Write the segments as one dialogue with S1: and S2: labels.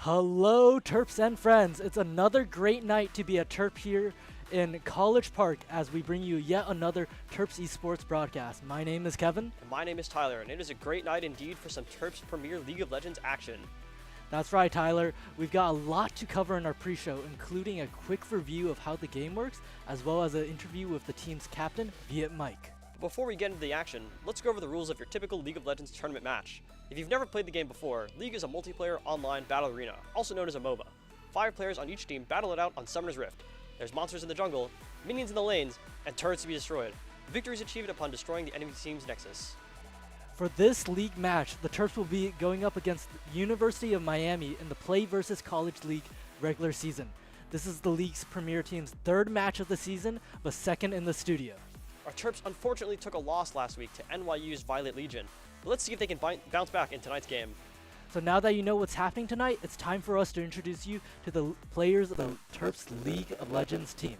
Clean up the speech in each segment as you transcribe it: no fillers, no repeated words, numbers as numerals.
S1: Hello, Terps and friends. It's another great night to be a Terp here in College Park as we bring you yet another Terps Esports broadcast. My name is Kevin.
S2: And my name is Tyler, and it is a great night indeed for some Terps Premier League of Legends action.
S1: That's right, Tyler. We've got a lot to cover in our pre-show, including a quick review of how the game works, as well as an interview with the team's captain, Viet Mike.
S2: Before we get into the action, let's go over the rules of your typical League of Legends tournament match. If you've never played the game before, League is a multiplayer online battle arena, also known as a MOBA. 5 players on each team battle it out on Summoner's Rift. There's monsters in the jungle, minions in the lanes, and turrets to be destroyed. Victory is achieved upon destroying the enemy team's nexus.
S1: For this league match, the Terps will be going up against the University of Miami in the Play vs. College League regular season. This is the league's premier team's 3rd match of the season, but 2nd in the studio.
S2: Our Terps unfortunately took a loss last week to NYU's Violet Legion, but let's see if they can bounce back in tonight's game.
S1: So now that you know what's happening tonight, it's time for us to introduce you to the players of the Terps League of Legends team.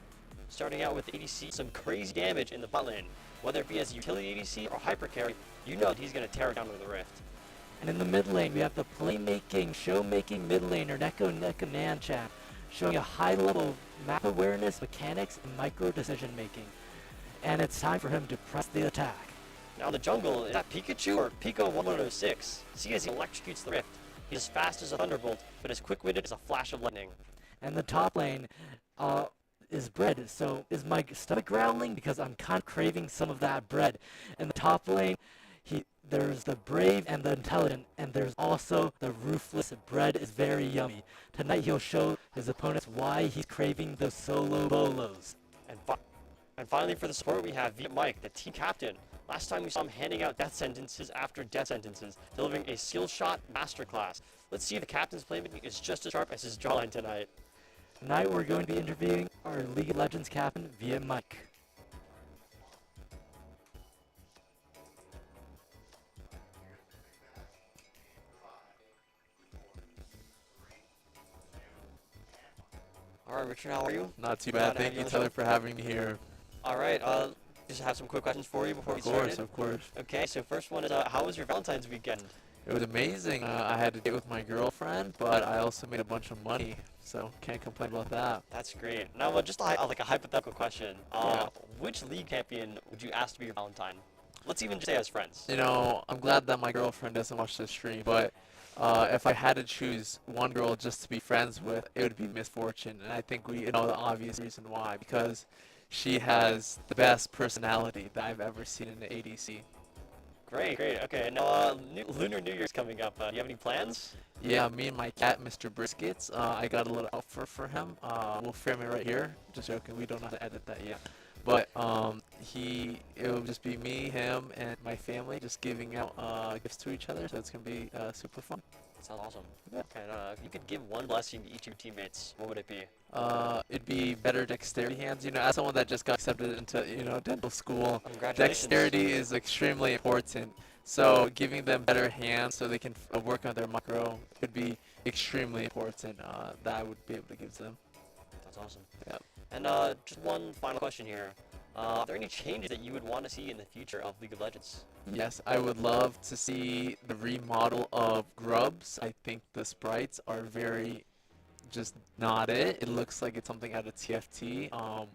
S2: Starting out with ADC, some crazy damage in the bot lane. Whether it be as utility ADC or hyper carry, you know that he's going to tear it down with the Rift.
S1: And in the mid lane, we have the playmaking, show-making mid laner, Neko Nanchan, showing a high level of map awareness, mechanics, and micro decision making. And it's time for him to press the attack.
S2: Now in the jungle, is that Pikachu or Pico 1106? See as he electrocutes the Rift. He's as fast as a thunderbolt, but as quick-witted as a flash of lightning.
S1: And the top lane is bread. So is my stomach growling? Because I'm kind of craving some of that bread. In the top lane, there's the brave and the intelligent, and there's also the ruthless. Bread is very yummy. Tonight he'll show his opponents why he's craving those solo bolos.
S2: And finally for the support, we have Viet Mike, the team captain. Last time we saw him handing out death sentences after death sentences, delivering a skill shot masterclass. Let's see if the captain's playmaking is just as sharp as his jawline tonight.
S1: Tonight we're going to be interviewing our League of Legends captain, Viet Mike.
S2: Alright, Richard, how are you?
S3: Not too bad. Thank you, Tyler, for having me here.
S2: Alright, just have some quick questions for you before we start.
S3: Of course.
S2: Okay, so first one is, how was your Valentine's weekend?
S3: It was amazing. I had to date with my girlfriend, but I also made a bunch of money, so can't complain about that.
S2: That's great. Now, just like a hypothetical question. Which league champion would you ask to be your Valentine? Let's even just say as friends.
S3: You know, I'm glad that my girlfriend doesn't watch this stream, but if I had to choose one girl just to be friends with, it would be Miss Fortune, and I think we know the obvious reason why, because she has the best personality that I've ever seen in the ADC.
S2: Great. Okay, now Lunar New Year's coming up. Do you have any plans?
S3: Yeah, me and my cat, Mr. Briskets, I got a little offer for him. We'll frame it right here. Just joking, we don't know how to edit that yet. But it'll just be me, him, and my family just giving out gifts to each other, so it's going to be super fun.
S2: Sounds awesome. Yeah. Okay, if you could give one blessing to each of your teammates, what would it be?
S3: It'd be better dexterity hands. You know, as someone that just got accepted into, dental school,
S2: Congratulations.
S3: dexterity is extremely important. So giving them better hands so they can work on their micro would be extremely important that I would be able to give to them.
S2: That's awesome.
S3: Yeah.
S2: And just one final question here. Are there any changes that you would want to see in the future of League of Legends?
S3: Yes, I would love to see the remodel of Grubs. I think the sprites are very just not it. It looks like it's something out of TFT.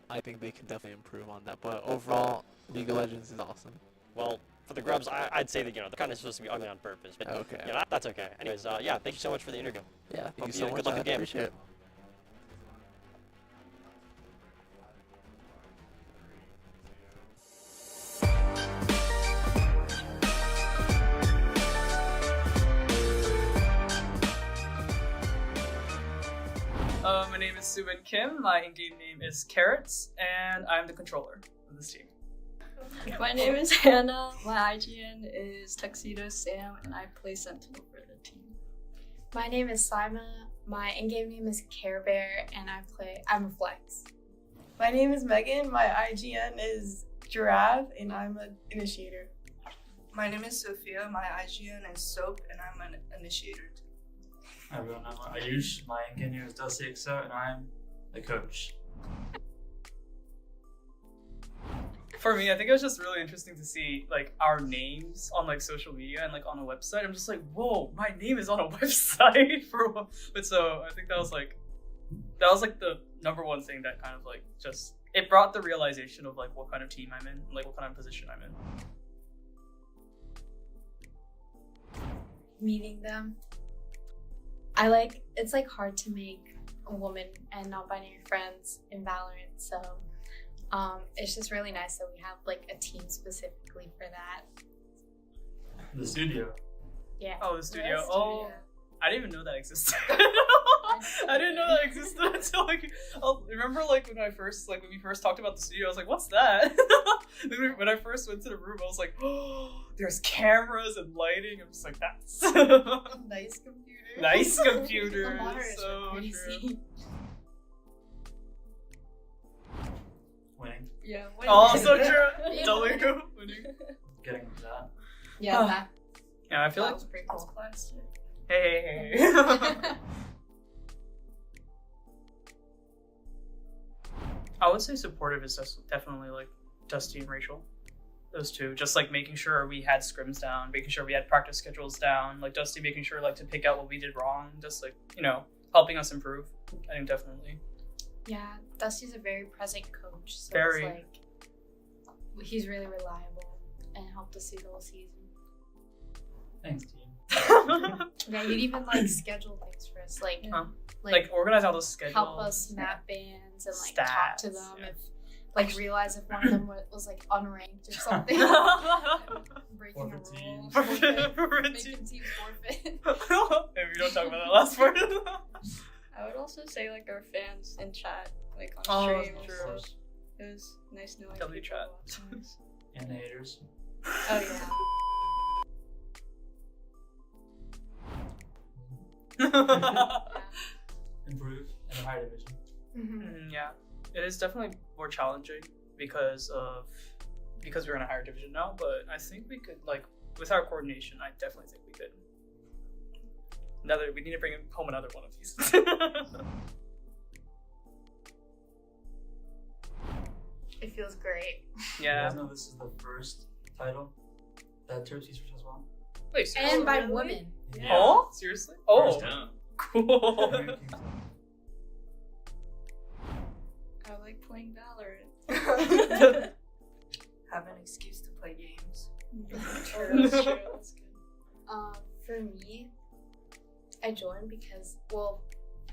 S3: I think they can definitely improve on that. But overall, League of Legends is awesome.
S2: Well, for the Grubs, I'd say that, they're kind of supposed to be ugly on purpose. But,
S3: okay.
S2: Yeah, that's okay. Anyways, yeah, thank you so much for the interview.
S3: Yeah, thank
S2: Hope
S3: you so much.
S2: Good luck in the game.
S3: Appreciate it.
S4: My name is Subin Kim, my in-game name is Carrots, and I'm the controller of this team.
S5: My name is Hannah, my IGN is Tuxedo Sam, and I play Sentinel for the team.
S6: My name is Sima, my in-game name is Care Bear, and I'm a Flex.
S7: My name is Megan, my IGN is Giraffe, and I'm an Initiator.
S8: My name is Sophia, my IGN is Soap, and I'm an Initiator.
S9: Hi everyone, I'm Ayush, my in-game name is Dulcexa, and I'm the coach.
S4: For me, I think it was just really interesting to see like our names on like social media and like on a website. I'm just like, whoa, my name is on a website but so I think that was like the number one thing that kind of like just it brought the realization of like what kind of team I'm in, like what kind of position I'm in.
S6: Meeting them. It's like hard to make a woman and non-binary friends in Valorant, so it's just really nice that we have like a team specifically for that.
S9: The studio.
S6: Yeah.
S4: Oh, the studio.
S6: The
S4: Oh,
S6: studio.
S4: I didn't even know that existed. I didn't know that existed until like remember like when we first talked about the studio, I was like, what's that? When I first went to the room, I was like, oh, there's cameras and lighting. I'm just like, that's
S7: Nice computer.
S4: nice
S6: The
S4: computers.
S6: monitors
S4: So
S6: are
S4: true.
S6: crazy.
S9: Winning.
S6: Yeah.
S4: Oh, so true.
S6: Yeah.
S4: W winning.
S9: Getting into that.
S6: Yeah. That
S4: Yeah, I feel like
S6: was pretty
S7: That's
S6: cool.
S7: plastic.
S4: hey. I would say supportive is definitely like Dusty and Rachel. Those two. Just like making sure we had scrims down, making sure we had practice schedules down, like Dusty making sure like to pick out what we did wrong, just like, helping us improve. I think definitely.
S6: Yeah, Dusty's a very present coach, so
S4: Very.
S6: it's like he's really reliable and helped us through the whole season.
S9: Thanks, team.
S6: Yeah, you'd even like schedule things for us, like
S4: Huh. Like organize all those schedules.
S6: help us map bands and like talk to
S4: Stats,
S6: them
S4: yeah.
S6: if like realize if one of them was like unranked or something. Breaking a
S9: Forfeit
S6: rule,
S9: teams.
S4: Forfeit
S6: making teams forfeit.
S4: Maybe we don't talk about that last part.
S5: I would also say like our fans in chat, like on
S4: Oh,
S5: stream.
S4: true.
S5: So it was nice knowing
S4: W
S5: people
S4: chat.
S5: watching us.
S9: And the haters.
S6: Oh yeah.
S9: Improve in the higher division.
S4: Yeah, it is definitely more challenging because we're in a higher division now. But I think we could, like, with our coordination, I definitely think we could. We need to bring home another one of these.
S6: It feels great.
S9: You
S4: Yeah.
S9: guys know this is the first title that Terps Esports has won.
S4: Wait, seriously?
S6: And by
S7: really?
S6: women.
S4: Oh, seriously? Oh,
S9: First time.
S4: cool.
S5: I like playing Valorant.
S8: Have an excuse to play games.
S5: That's true. That's good.
S6: For me, I joined because, well,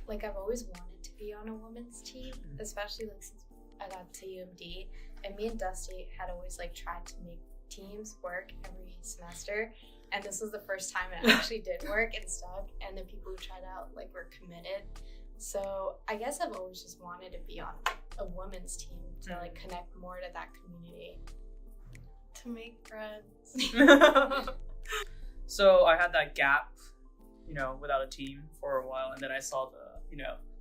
S6: like I've always wanted to be on a women's team, especially like since I got to UMD, and me and Dusty had always like tried to make teams work every semester, and this was the first time it actually did work and stuck, and the people who tried out like were committed. So I guess I've always just wanted to be on a women's team to like connect more to that community.
S7: To make friends.
S4: So I had that gap, without a team for a while, and then I saw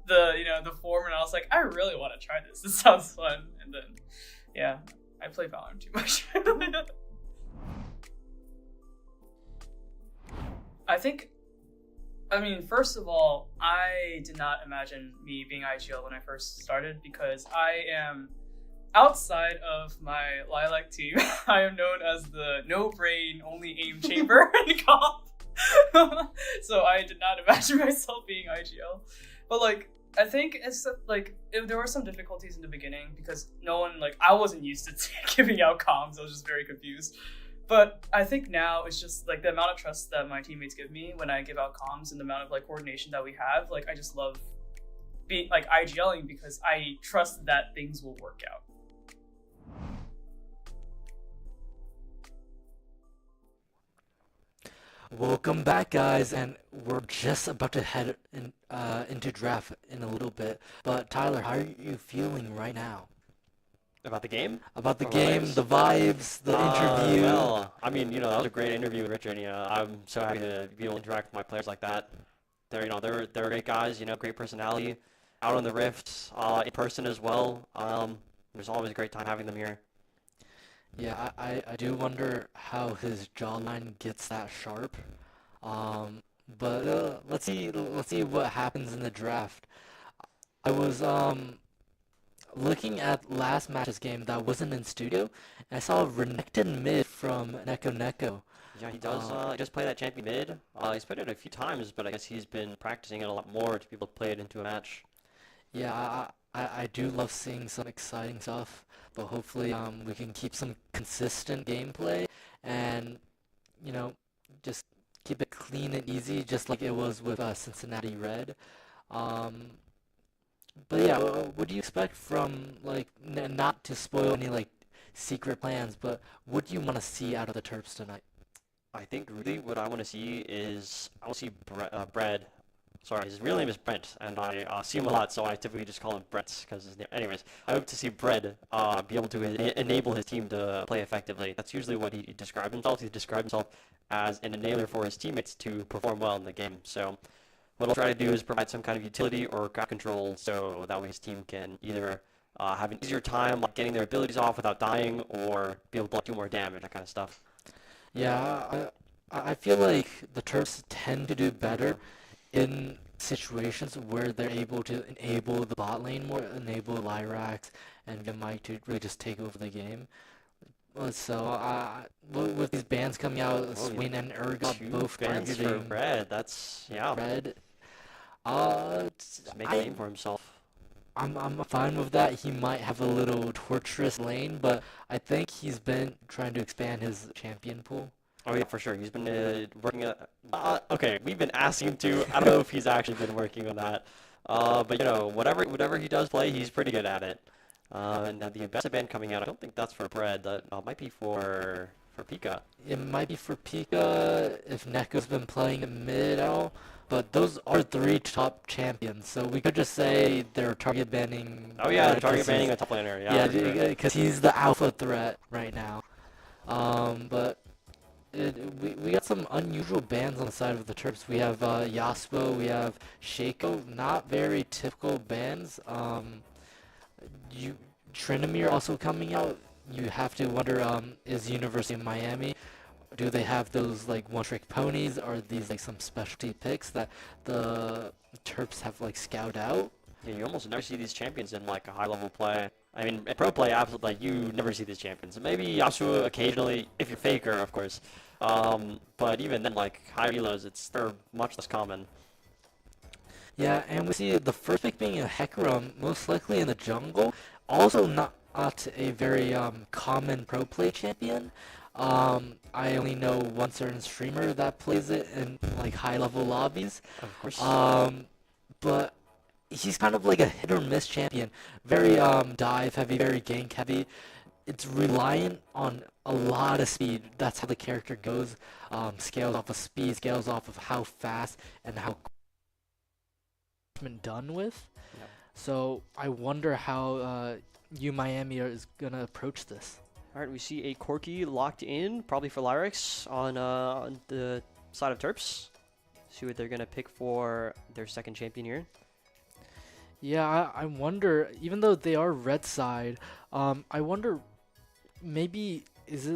S4: the form, and I was like, I really want to try this. This sounds fun. And then, yeah, I play Valorant too much. First of all, I did not imagine me being IGL when I first started, because I am, outside of my Lilac team, I am known as the no brain, only aim chamber in comp. So I did not imagine myself being IGL. But I think it's there were some difficulties in the beginning because I wasn't used to giving out comms. I was just very confused. But I think now it's just the amount of trust that my teammates give me when I give out comms and the amount of coordination that we have. I just love being IGLing because I trust that things will work out.
S1: Welcome back, guys, and we're just about to head into draft in a little bit. But Tyler, how are you feeling right now?
S2: About the game?
S1: About the
S2: Or
S1: game,
S2: vibes?
S1: the vibes, the interview.
S2: Well, that was a great interview with Richard. I'm so happy to be able to interact with my players like that. They're great guys. Great personality. Out on the Rift, in person as well. It was always a great time having them here.
S1: Yeah, I do wonder how his jawline gets that sharp. But let's see what happens in the draft. I was looking at last match's game that wasn't in studio, I saw a Renekton mid from Neko Neko.
S2: Yeah, he does play that champion mid. He's played it a few times, but I guess he's been practicing it a lot more to be able to play it into a match.
S1: Yeah, I do love seeing some exciting stuff, but hopefully we can keep some consistent gameplay and, you know, just keep it clean and easy, just like it was with Cincinnati Red. Um, but yeah, what do you expect from, like, not to spoil any, like, secret plans, but what do you want to see out of the Terps tonight?
S2: I think really what I want to see is I want to see Bread. Sorry, his real name is Brent, and I see him a lot, so I typically just call him Brett because his name. Anyways, I hope to see Bread be able to enable his team to play effectively. That's usually what he described himself. He described himself as an enabler for his teammates to perform well in the game. So what I'll try to do is provide some kind of utility or crowd control so that way his team can either have an easier time like getting their abilities off without dying or be able to do more damage, that kind of stuff.
S1: Yeah, I feel like the Terps tend to do better in situations where they're able to enable the bot lane more, enable Lyrax and get Mike to really just take over the game. So with these bans coming out, Swain and Urgot both
S2: bans
S1: targeting
S2: for Red. That's
S1: Red.
S2: Just make a name for himself.
S1: I'm fine with that. He might have a little torturous lane, but I think he's been trying to expand his champion pool.
S2: Oh yeah, for sure. He's been working. Okay, we've been asking him to. I don't know if he's actually been working on that. But you know, whatever he does play, he's pretty good at it. And the Ambassador band coming out, I don't think that's for Bread. That might be for Pika.
S1: It might be for Pika if Neko's been playing mid out, but those are 3 top champions, so we could just say they're target banning.
S2: Oh yeah, they're target banning a top laner. Yeah,
S1: because he's the alpha threat right now. But we got some unusual bans on the side of the Terps. We have Yasuo, we have Shaco, not very typical bans. Trinomir also coming out. You have to wonder, is University of Miami, do they have those like one-trick ponies? Are these like some specialty picks that the Terps have like scouted out?
S2: Yeah, you almost never see these champions in like a high-level play. I mean, in pro play, absolutely, like, you never see these champions. Maybe Yasuo occasionally, if you're Faker, of course. But even then, like, high reloads, they're much less common.
S1: Yeah, and we see the first pick being a Hecarim, most likely in the jungle. Also not a very common pro play champion. I only know one certain streamer that plays it in like high-level lobbies.
S2: Of course.
S1: But he's kind of like a hit or miss champion. Very dive heavy, very gank heavy. It's reliant on a lot of speed. That's how the character goes. Scales off of speed, scales off of how fast and how been done with.
S2: Yep.
S1: So I wonder how Miami is gonna approach this.
S2: All right, we see a Corki locked in, probably for Lyrax on the side of Terps. See what they're gonna pick for their second champion here.
S1: Yeah, I wonder, even though they are red side, I wonder, maybe, is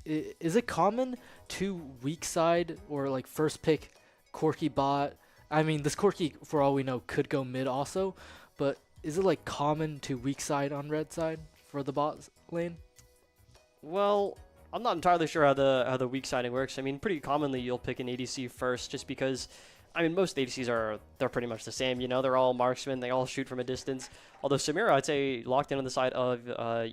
S1: it common to weak side or like first pick Corki bot? I mean, this Corki, for all we know, could go mid also, but is it like common to weak side on red side for the bot lane?
S2: Well, I'm not entirely sure how the weak siding works. I mean, pretty commonly you'll pick an ADC first, just because, I mean, most ADCs they're pretty much the same. You know, they're all marksmen. They all shoot from a distance. Although Samira, I'd say, locked in on the side of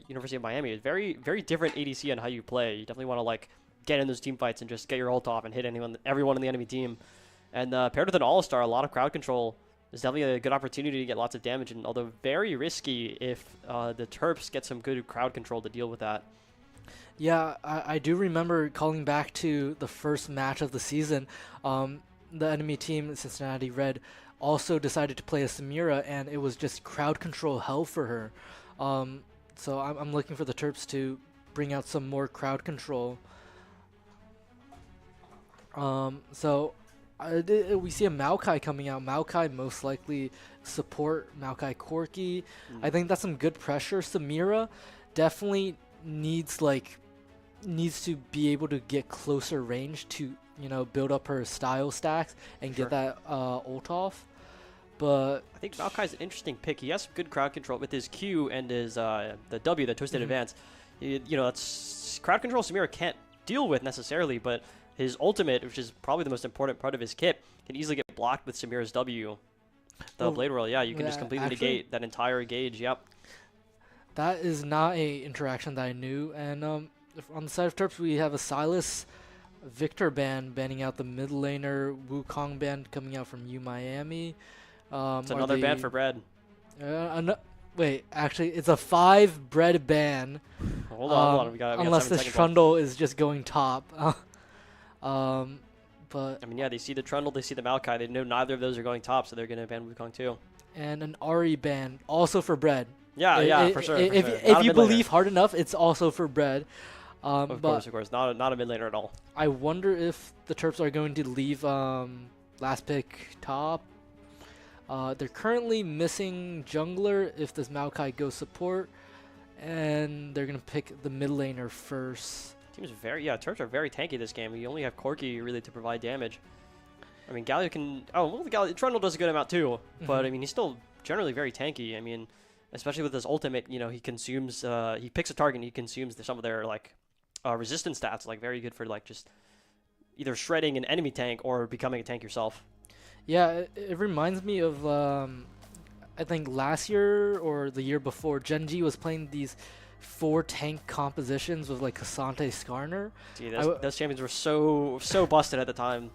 S2: University of Miami, is very, very different ADC on how you play. You definitely want to like get in those team fights and just get your ult off and hit everyone on the enemy team. And paired with an all-star, a lot of crowd control is definitely a good opportunity to get lots of damage, and although very risky if the Terps get some good crowd control to deal with that.
S1: Yeah, I do remember calling back to the first match of the season. The enemy team, Cincinnati Red, also decided to play a Samira, and it was just crowd control hell for her. So I'm looking for the Terps to bring out some more crowd control. We see a Maokai coming out. Maokai most likely support Maokai Corki. I think that's some good pressure. Samira definitely needs to be able to get closer range to build up her style stacks and get that ult off. But
S2: I think Maokai's an interesting pick. He has good crowd control with his Q and his the W, the Twisted Advance. That's crowd control Samira can't deal with necessarily, but his ultimate, which is probably the most important part of his kit, can easily get blocked with Samira's W. The Blade Roll, you can just completely negate that entire gauge. Yep.
S1: That is not a interaction that I knew. And on the side of Terps, we have a Silas Victor ban banning out the mid laner, Wukong ban coming out from U Miami.
S2: It's another ban for Bread.
S1: Wait, actually, it's a 5 bread ban.
S2: Hold on. We got
S1: unless
S2: 7
S1: this
S2: seconds
S1: Trundle is just going top. But
S2: I mean, they see the Trundle, they see the Maokai. They know neither of those are going top, so they're going to ban Wukong too.
S1: And an Ari ban, also for bread.
S2: Yeah, for sure.
S1: If you believe hard enough, it's also for bread.
S2: Of course. Not a mid laner at all.
S1: I wonder if the Terps are going to leave last pick top. They're currently missing jungler if this Maokai goes support, and they're going to pick the mid laner first.
S2: Terps are very tanky this game. You only have Corki really to provide damage. I mean, Galio can... Trundle does a good amount too, but I mean, he's still generally very tanky. I mean, especially with his ultimate, he consumes... he picks a target and he consumes some of their, resistance stats, very good for, just either shredding an enemy tank or becoming a tank yourself.
S1: Yeah, it reminds me of, I think last year or the year before, Genji was playing these 4 tank compositions with Cassante Skarner.
S2: Gee, those champions were so busted at the time.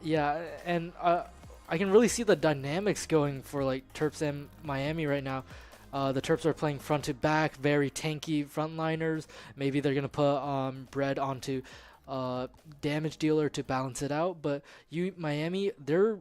S1: Yeah, and I can really see the dynamics going for Terps and Miami right now. The Terps are playing front to back, very tanky frontliners. Maybe they're gonna put Bread onto damage dealer to balance it out. But Miami, they're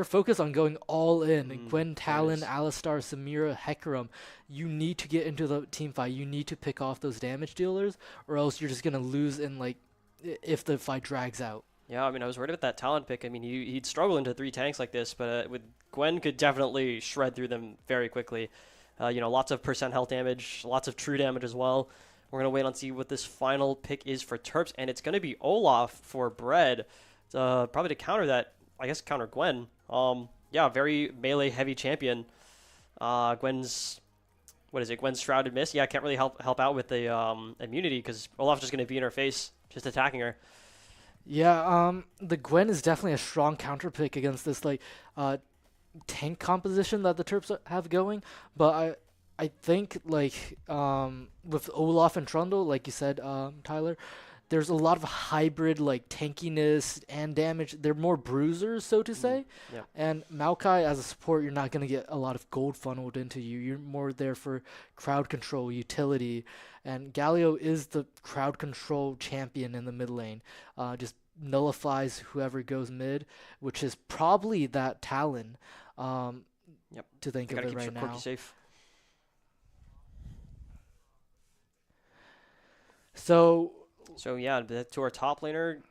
S1: focused on going all in. Gwen, Talon, Alistar, Samira, Hecarim. You need to get into the team fight. You need to pick off those damage dealers, or else you're just gonna lose in if the fight drags out.
S2: Yeah, I mean, I was worried about that Talon pick. I mean, he'd struggle into 3 tanks like this, but with Gwen could definitely shred through them very quickly. Lots of % health damage, lots of true damage as well. We're going to wait and see what this final pick is for Terps, and it's going to be Olaf for Bread. Probably to counter that, I guess counter Gwen. Very melee-heavy champion. Gwen's Shrouded Mist. Yeah, can't really help out with the immunity because Olaf's just going to be in her face, just attacking her.
S1: Yeah, the Gwen is definitely a strong counter pick against this tank composition that the Terps have going, but I think with Olaf and Trundle, like you said, Tyler, there's a lot of hybrid tankiness and damage. They're more bruisers, so to say.
S2: Yeah.
S1: And Maokai as a support, you're not gonna get a lot of gold funneled into you. You're more there for crowd control, utility, and Galio is the crowd control champion in the mid lane. Just nullifies whoever goes mid, which is probably that Talon. To think of it right now.
S2: Safe.
S1: So
S2: yeah, to our top laner,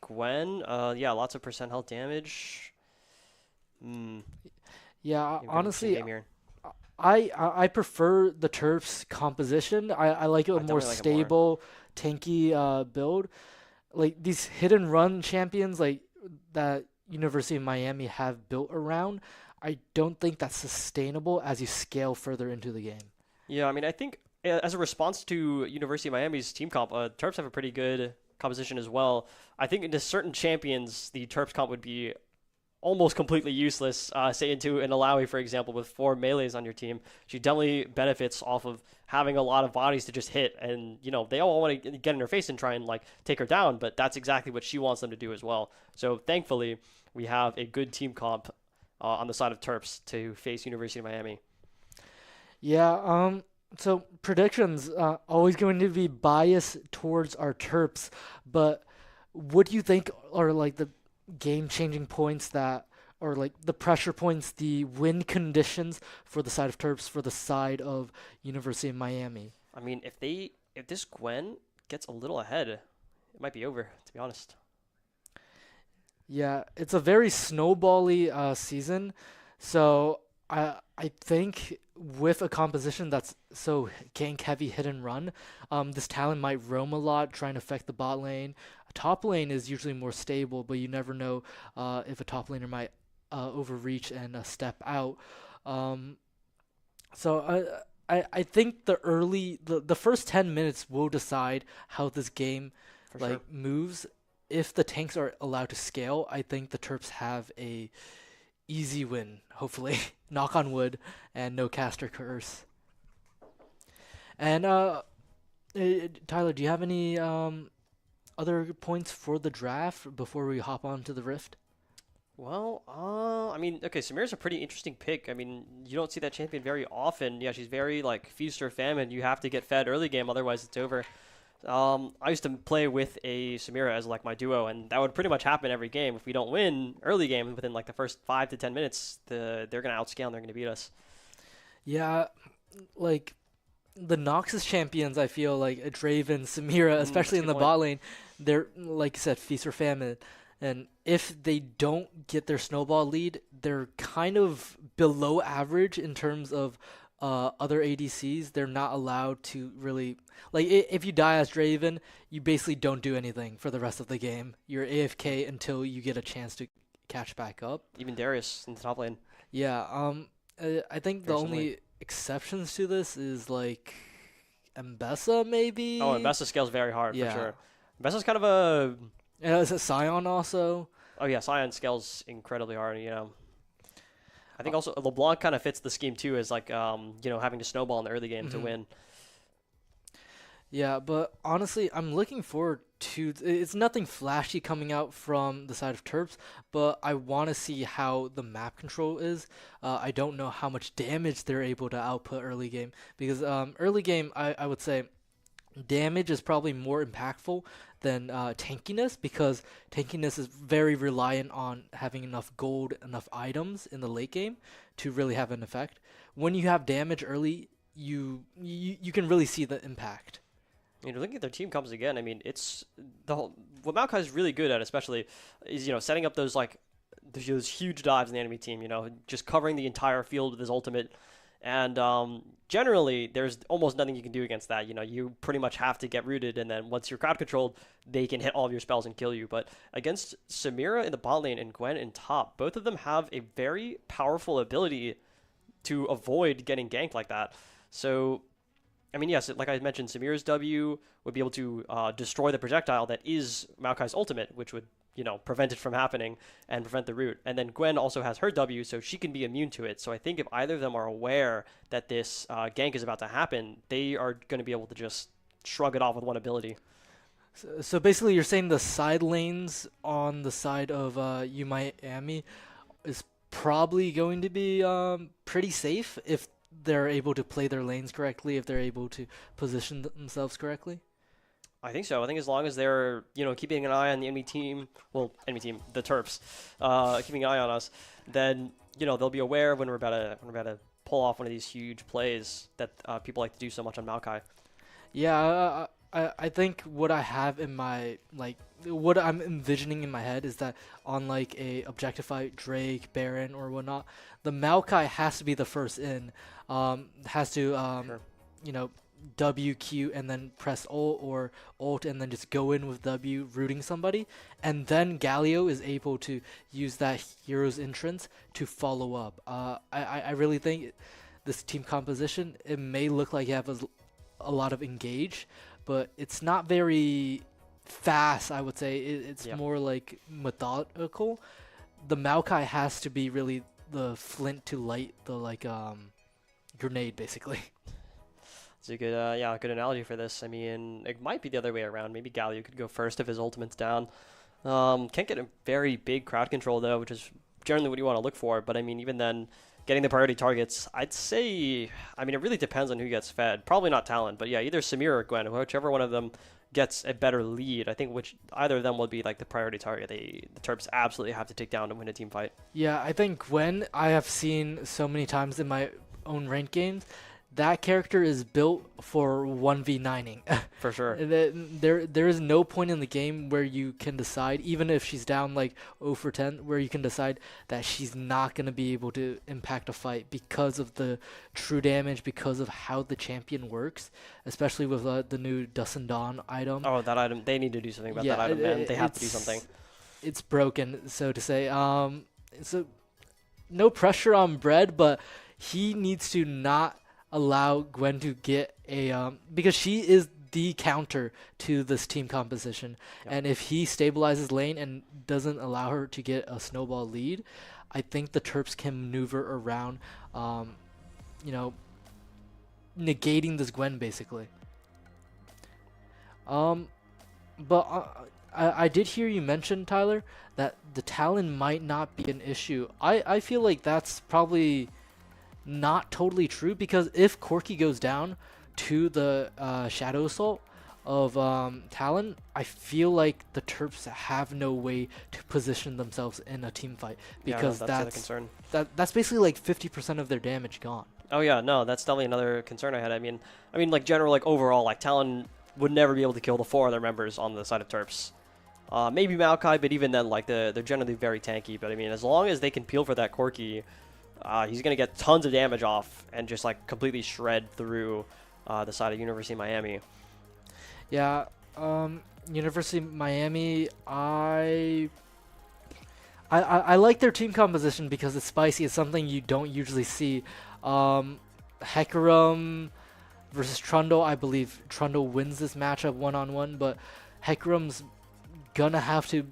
S2: Gwen. Lots of % health damage.
S1: Yeah, honestly, I prefer the Terps composition. I like a more stable, tanky build. These hit and run champions that University of Miami have built around, I don't think that's sustainable as you scale further into the game.
S2: Yeah, I mean, I think as a response to University of Miami's team comp, Terps have a pretty good composition as well. I think into certain champions, the Terps comp would be almost completely useless. Say into an Alawi, for example, with 4 melees on your team. She definitely benefits off of having a lot of bodies to just hit. And, they all want to get in her face and try and, take her down. But that's exactly what she wants them to do as well. So, thankfully, we have a good team comp on the side of Terps to face University of Miami.
S1: Yeah, so predictions, always going to be biased towards our Terps. But what do you think are, the game-changing points or the pressure points, the win conditions for the side of Terps, for the side of University of Miami?
S2: I mean, if this Gwen gets a little ahead, it might be over, to be honest.
S1: Yeah, it's a very snowbally season, so I think with a composition that's so gank heavy, hit and run, this Talon might roam a lot, trying to affect the bot lane. A top lane is usually more stable, but you never know if a top laner might overreach and step out. Um, so I think the first 10 minutes will decide how this game
S2: For sure.
S1: moves. If the tanks are allowed to scale, I think the Terps have a easy win, hopefully. Knock on wood and no caster curse. And Tyler, do you have any other points for the draft before we hop on to the Rift?
S2: Well, I mean, okay, Samira's a pretty interesting pick. I mean, you don't see that champion very often. Yeah, she's very, like, feast or famine. You have to get fed early game, otherwise it's over. I used to play with a Samira as, like, my duo, and that would pretty much happen every game. If we don't win early game within, like, the first 5 to 10 minutes, they're going to outscale and they're going to beat us.
S1: Yeah, like the Noxus champions, I feel like Draven, Samira, especially in
S2: good
S1: the
S2: point.
S1: bot lane, they're like you said, feast or famine. And if they don't get their snowball lead, they're kind of below average in terms of other ADCs. They're not allowed to really if you die as Draven, you basically don't do anything for the rest of the game. You're AFK until you get a chance to catch back up.
S2: Even Darius in the top lane.
S1: Yeah, I think the
S2: Very
S1: only exceptions to this is like Mbessa maybe.
S2: Oh, and Bessa scales very hard,
S1: Yeah.
S2: for sure. Bessa's kind of a...
S1: And is it Scion also?
S2: Oh, yeah, Sion scales incredibly hard, I think also LeBlanc kind of fits the scheme, too, as, like, having to snowball in the early game to win.
S1: Yeah, but honestly, I'm looking forward to. It's nothing flashy coming out from the side of Terps, but I want to see how the map control is. I don't know how much damage they're able to output early game because early game, I would say damage is probably more impactful than tankiness because tankiness is very reliant on having enough gold, enough items in the late game to really have an effect. When you have damage early, you can really see the impact.
S2: Looking at their team comps again, I mean, it's what Maokai's really good at, especially, is setting up those those huge dives in the enemy team. Just covering the entire field with his ultimate, and generally there's almost nothing you can do against that. You pretty much have to get rooted, and then once you're crowd controlled, they can hit all of your spells and kill you. But against Samira in the bot lane and Gwen in top, both of them have a very powerful ability to avoid getting ganked like that. So, I mean, yes, like I mentioned, Samira's W would be able to destroy the projectile that is Maokai's ultimate, which would, prevent it from happening and prevent the root. And then Gwen also has her W, so she can be immune to it. So I think if either of them are aware that this gank is about to happen, they are going to be able to just shrug it off with one ability.
S1: So basically, you're saying the side lanes on the side of Miami is probably going to be pretty safe if they're able to play their lanes correctly, if they're able to position themselves correctly?
S2: I think so. I think as long as they're, keeping an eye on the enemy team, the Terps, keeping an eye on us, then, they'll be aware when we're about to pull off one of these huge plays that people like to do so much on Maokai.
S1: Yeah, I think what I have in my, what I'm envisioning in my head is that on, a objectified Drake, Baron, or whatnot, the Maokai has to be the first in, has to,
S2: Sure.
S1: W, Q, and then press ult, or ult, and then just go in with W, rooting somebody, and then Galio is able to use that hero's entrance to follow up. I really think this team composition, it may look like you have a lot of engage, but it's not very fast, I would say. It's more like methodical. The Maokai has to be really the flint to light the grenade, basically.
S2: It's a good, good analogy for this. I mean, it might be the other way around. Maybe Galio could go first if his ultimate's down. Can't get a very big crowd control though, which is generally what you want to look for. But I mean, even then, getting the priority targets, I'd say, I mean, it really depends on who gets fed. Probably not Talon, but yeah, either Samira or Gwen, whichever one of them gets a better lead. I think either of them will be the priority target. The Terps absolutely have to take down to win a team fight.
S1: Yeah, I think Gwen, I have seen so many times in my own ranked games, that character is built for 1v9ing.
S2: For sure.
S1: There is no point in the game where you can decide, even if she's down 0 for 10, where you can decide that she's not going to be able to impact a fight because of the true damage, because of how the champion works, especially with the new Dust and Dawn item.
S2: Oh, that item. They need to do something about that item, man. They have to do something.
S1: It's broken, so to say. So no pressure on Bread, but he needs to not allow Gwen to get a because she is the counter to this team composition.
S2: Yep.
S1: And if he stabilizes lane and doesn't allow her to get a snowball lead, I think the Terps can maneuver around, negating this Gwen basically. But I did hear you mention, Tyler, that the Talon might not be an issue. I feel like that's probably not totally true, because if Corki goes down to the Shadow Assault of Talon, I feel like the Terps have no way to position themselves in a team fight, because
S2: that's the other concern.
S1: That's basically like 50% of their damage gone.
S2: Oh yeah, no, that's definitely another concern I had. I mean, like general, like overall, like Talon would never be able to kill the 4 other members on the side of Terps. Maybe Maokai, but even then, like they're generally very tanky. But I mean, as long as they can peel for that Corki, he's gonna get tons of damage off and just like completely shred through the side of University of Miami.
S1: Yeah, University of Miami, I like their team composition because it's spicy. It's something you don't usually see. Hecarim versus Trundle, I believe Trundle wins this matchup one-on-one, but Hecarim's gonna have to,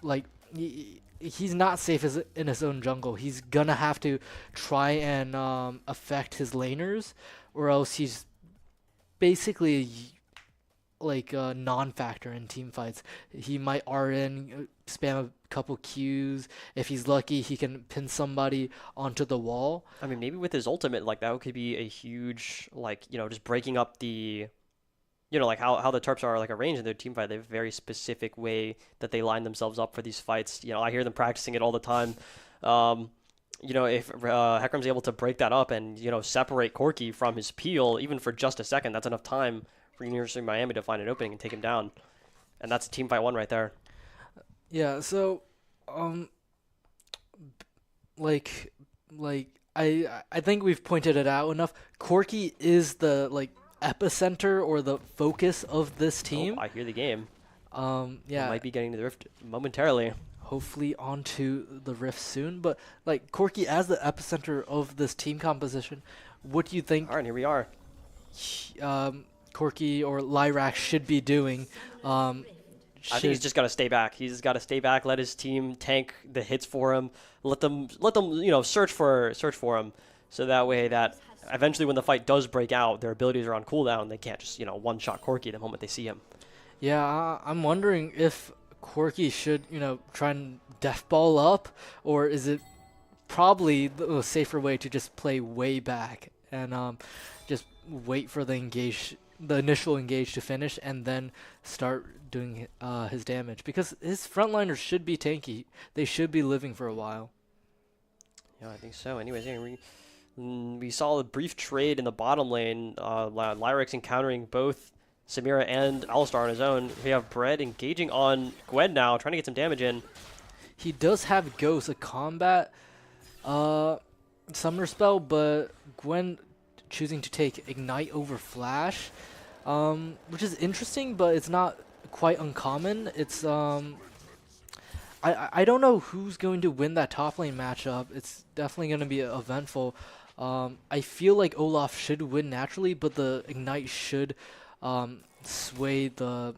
S1: like, he's not safe in his own jungle. He's gonna have to try and affect his laners, or else he's basically like a non-factor in team fights. He might RN, spam a couple Qs. If he's lucky, he can pin somebody onto the wall.
S2: I mean, maybe with his ultimate, like that could be a huge, like, just breaking up the, like how the Terps are like arranged in their team fight. They have a very specific way that they line themselves up for these fights. I hear them practicing it all the time. If Hecarim's able to break that up and, separate Corki from his peel, even for just a second, that's enough time for University of Miami to find an opening and take him down. And that's team fight 1 right there.
S1: Yeah, so I think we've pointed it out enough. Corki is the epicenter or the focus of this team.
S2: Oh, I hear the game.
S1: Yeah.
S2: We might be getting to the Rift momentarily.
S1: Hopefully onto the Rift soon, but Corki as the epicenter of this team composition, what do you think?
S2: All right, here we are.
S1: Corki or Lyrac should be doing.
S2: I think he's just got to stay back. He's got to stay back, let his team tank the hits for him, let them search for him, so that way that eventually when the fight does break out, their abilities are on cooldown. They can't just one-shot Corki the moment they see him.
S1: Yeah, I'm wondering if Corki should try and death ball up, or is it probably the safer way to just play way back and just wait for the initial engage to finish and then start doing his damage, because his frontliners should be tanky. They should be living for a while.
S2: Yeah, I think so. Anyways, we saw a brief trade in the bottom lane. Lyric's encountering both Samira and Alistar on his own. We have Bread engaging on Gwen now, trying to get some damage in.
S1: He does have Ghost, a combat summoner spell, but Gwen choosing to take Ignite over Flash, which is interesting, but it's not quite uncommon. It's I don't know who's going to win that top lane matchup. It's definitely going to be eventful. I feel like Olaf should win naturally, but the Ignite should sway the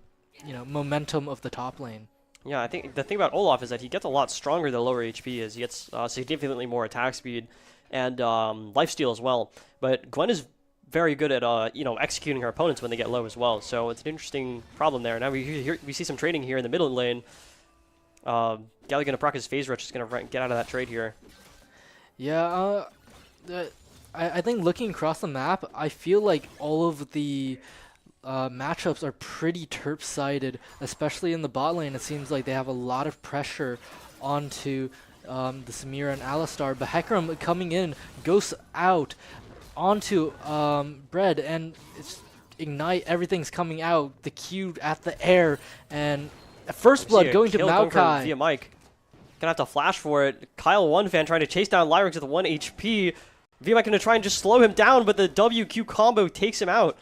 S1: momentum of the top lane.
S2: Yeah, I think the thing about Olaf is that he gets a lot stronger the lower HP is. He gets significantly more attack speed and lifesteal as well. But Gwen is very good at executing her opponents when they get low as well. So it's an interesting problem there. Now we see some trading here in the middle lane. Gally gonna proc his phase rush, is gonna get out of that trade here.
S1: Yeah, I think looking across the map, I feel like all of the matchups are pretty Terp-sided, especially in the bot lane. It seems like they have a lot of pressure onto the Samira and Alistar, but Hecarim coming in, Ghost out onto Bread, and it's Ignite, everything's coming out, the Q at the air, and First Blood going to Maokai.
S2: Via Mike. Gonna have to flash for it. Kyle One Fan trying to chase down Lyrics with 1 HP. Via Mike gonna try and just slow him down, but the WQ combo takes him out.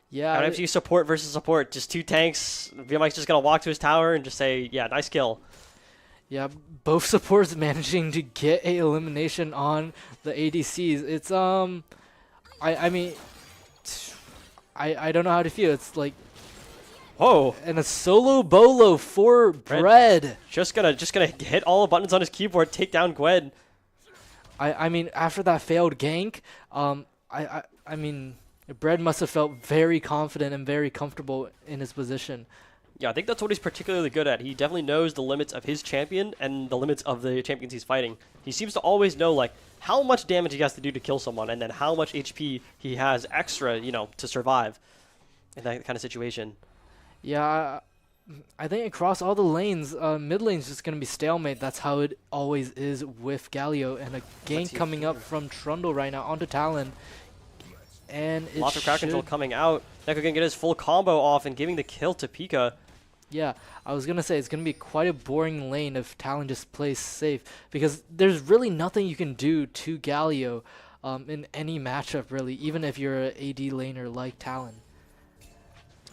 S1: Yeah.
S2: FC support versus support, just 2 tanks. Via Mike's just gonna walk to his tower and just say, yeah, nice kill.
S1: Yeah, both supports managing to get a elimination on the ADCs. It's I mean, I don't know how to feel. It's like,
S2: Whoa!
S1: and a solo bolo for Bread.
S2: Just gonna hit all the buttons on his keyboard, take down Gwen.
S1: I mean, after that failed gank, I mean, Bread must have felt very confident and very comfortable in his position.
S2: Yeah, I think that's what he's particularly good at. He definitely knows the limits of his champion and the limits of the champions he's fighting. He seems to always know, like, how much damage he has to do to kill someone, and then how much HP he has extra, you know, to survive in that kind of situation.
S1: Yeah, I think across all the lanes, mid lane's just going to be stalemate. That's how it always is with Galio. And a gank coming up from Trundle right now onto Talon. And it
S2: Lots of crowd control coming out. Neko gonna get his full combo off and giving the kill to Pika.
S1: Yeah, I was going to say it's going to be quite a boring lane if Talon just plays safe. Because there's really nothing you can do to Galio in any matchup, really. Even if you're an AD laner like Talon.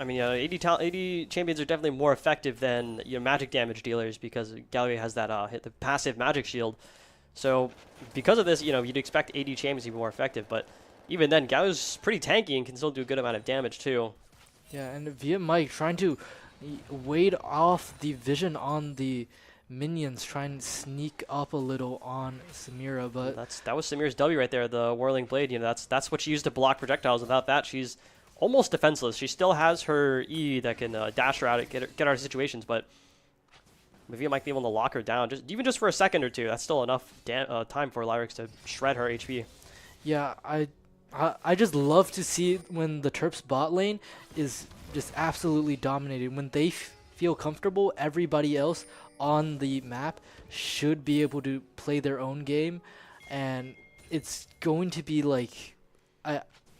S2: I mean, AD champions are definitely more effective than magic damage dealers because Galio has that the passive magic shield. So because of this, you'd expect AD champions to be more effective. But even then, Galio's pretty tanky and can still do a good amount of damage too.
S1: Yeah, and via Mike trying to wade off the vision on the minions, trying to sneak up a little on Samira, but
S2: that was Samira's W right there, the Whirling Blade. That's what she used to block projectiles. Without that, she's almost defenseless. She still has her E that can dash her out, get out of situations, but maybe it might be able to lock her down, even just for a second or two. That's still enough time for Lyrics to shred her HP.
S1: Yeah, I just love to see when the Terps bot lane is just absolutely dominated. When they feel comfortable, everybody else on the map should be able to play their own game, and it's going to be like,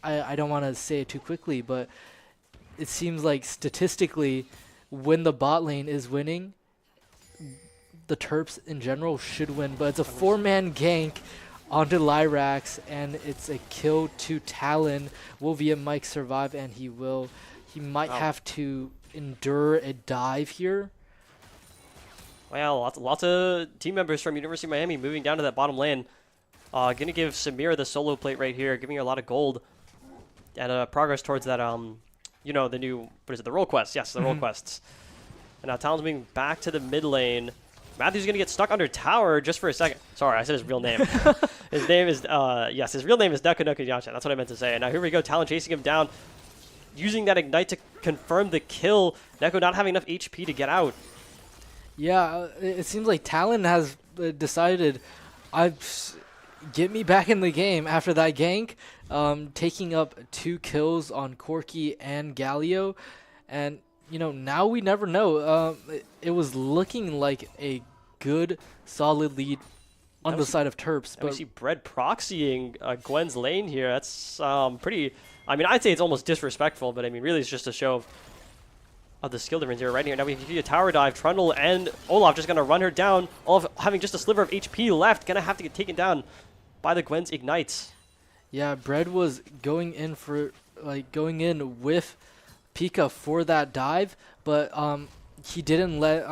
S1: I don't want to say it too quickly, but it seems like statistically, when the bot lane is winning, the Terps in general should win. But it's a 4-man gank onto Lyrax, and it's a kill to Talon. Will via Mike survive? And he will. He might have to endure a dive here.
S2: Well, lots of team members from University of Miami moving down to that bottom lane. Gonna give Samira the solo plate right here, giving her a lot of gold. And progress towards that, the new, what is it, the role quests? Yes, the role quests. And now Talon's moving back to the mid lane. Matthew's going to get stuck under tower just for a second. Sorry, I said his real name. His name is, his real name is Neko Yacha. That's what I meant to say. And now here we go, Talon chasing him down, using that Ignite to confirm the kill. Neko not having enough HP to get out.
S1: Yeah, it seems like Talon has decided, get me back in the game after that gank. Taking up 2 kills on Corki and Galio, and now we never know. It was looking like a good, solid lead on the side of Terps, but
S2: we see Bread proxying Gwen's lane here. That's pretty. I mean, I'd say it's almost disrespectful, but I mean, really, it's just a show of the skill difference here. Right here, now we can see a tower dive. Trundle and Olaf just gonna run her down. Olaf having just a sliver of HP left, gonna have to get taken down by the Gwen's ignites.
S1: Yeah, Bread was going in with Pika for that dive, but he didn't let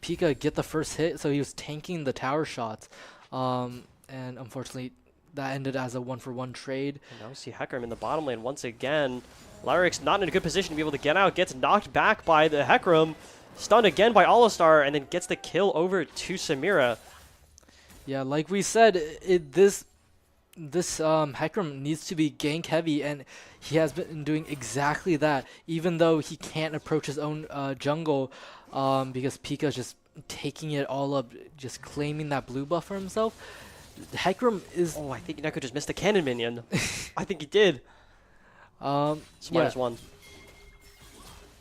S1: Pika get the first hit, so he was tanking the tower shots. And unfortunately, that ended as a 1-for-1 trade.
S2: And now we see Hecarim in the bottom lane once again. Lyric's not in a good position to be able to get out, gets knocked back by the Hecarim, stunned again by Alistar, and then gets the kill over to Samira.
S1: Yeah, like we said, this Hecarim needs to be gank heavy, and he has been doing exactly that, even though he can't approach his own jungle because Pika's just taking it all up, just claiming that blue buff for himself. Hecarim is...
S2: Oh, I think Neko just missed a cannon minion. I think he did.
S1: Yeah.
S2: -1.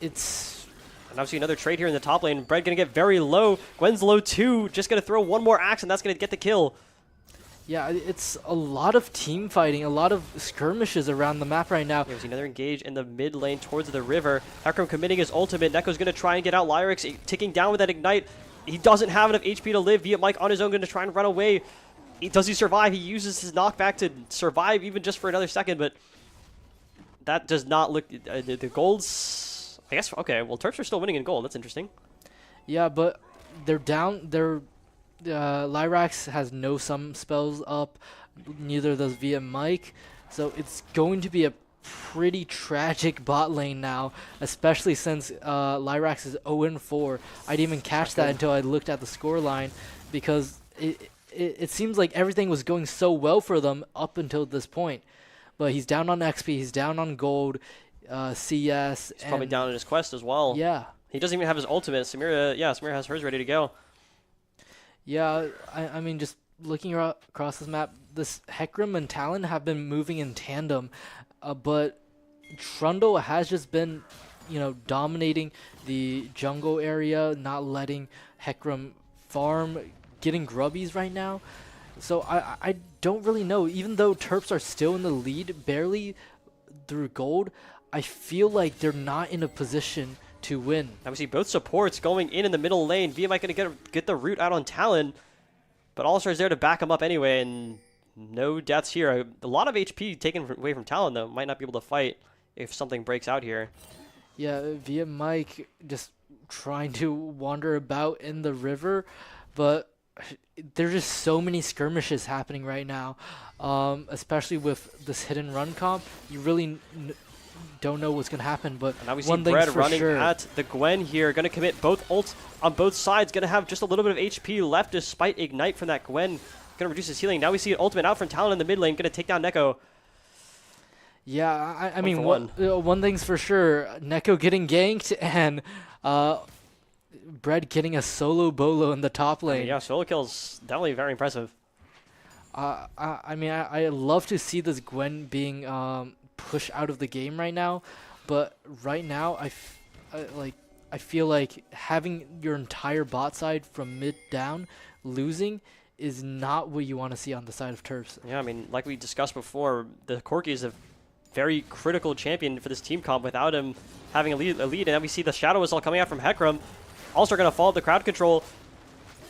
S1: It's...
S2: And now we see another trade here in the top lane. Bread gonna get very low. Gwen's low too. Just gonna throw one more axe, and that's gonna get the kill.
S1: Yeah, it's a lot of team fighting, a lot of skirmishes around the map right now.
S2: There's another engage in the mid lane towards the river. Hecarim committing his ultimate. Neko's going to try and get out Lyrics, ticking down with that Ignite. He doesn't have enough HP to live. Via Mike on his own, going to try and run away. Does he survive? He uses his knockback to survive even just for another second, but that does not look... the gold's... I guess, okay, well, Terps are still winning in gold. That's interesting.
S1: Yeah, but they're down. Lyrax has no summon spells up. Neither does Via Mike. So it's going to be a pretty tragic bot lane now, especially since Lyrax is 0-4. I didn't even catch that until I looked at the scoreline, because it seems like everything was going so well for them up until this point. But he's down on XP, he's down on gold, CS.
S2: He's probably down in his quest as well.
S1: Yeah.
S2: He doesn't even have his ultimate. Samira has hers ready to go.
S1: Yeah, I mean, just looking across this map, this Hecarim and Talon have been moving in tandem, but Trundle has just been, dominating the jungle area, not letting Hecarim farm, getting grubbies right now. So I don't really know. Even though Terps are still in the lead, barely through gold, I feel like they're not in a position to win.
S2: Now we see both supports going in the middle lane. VMI going to get the root out on Talon, but All-Star's there to back him up anyway, and no deaths here. A lot of HP taken away from Talon, though. Might not be able to fight if something breaks out here.
S1: Yeah, Via Mike just trying to wander about in the river, but there's just so many skirmishes happening right now, especially with this hidden run comp. You really don't know what's going to happen, but
S2: now we see
S1: one
S2: Bread
S1: thing's for
S2: running
S1: sure.
S2: at the Gwen here. Going to commit both ults on both sides. Going to have just a little bit of HP left despite Ignite from that Gwen. Going to reduce his healing. Now we see an ultimate out from Talon in the mid lane. Going to take down Neko.
S1: Yeah, I mean, one thing's for sure. Neko getting ganked and Bread getting a solo bolo in the top lane.
S2: Yeah, solo kills definitely very impressive.
S1: I mean, I love to see this Gwen being pushed out of the game right now, but right now I feel like having your entire bot side from mid down losing is not what you want to see on the side of Terps.
S2: Yeah, I mean, like we discussed before, the Corki is a very critical champion for this team comp. Without him having a lead, and then we see the Shadow Assault coming out from Hecarim. Also going to follow the crowd control.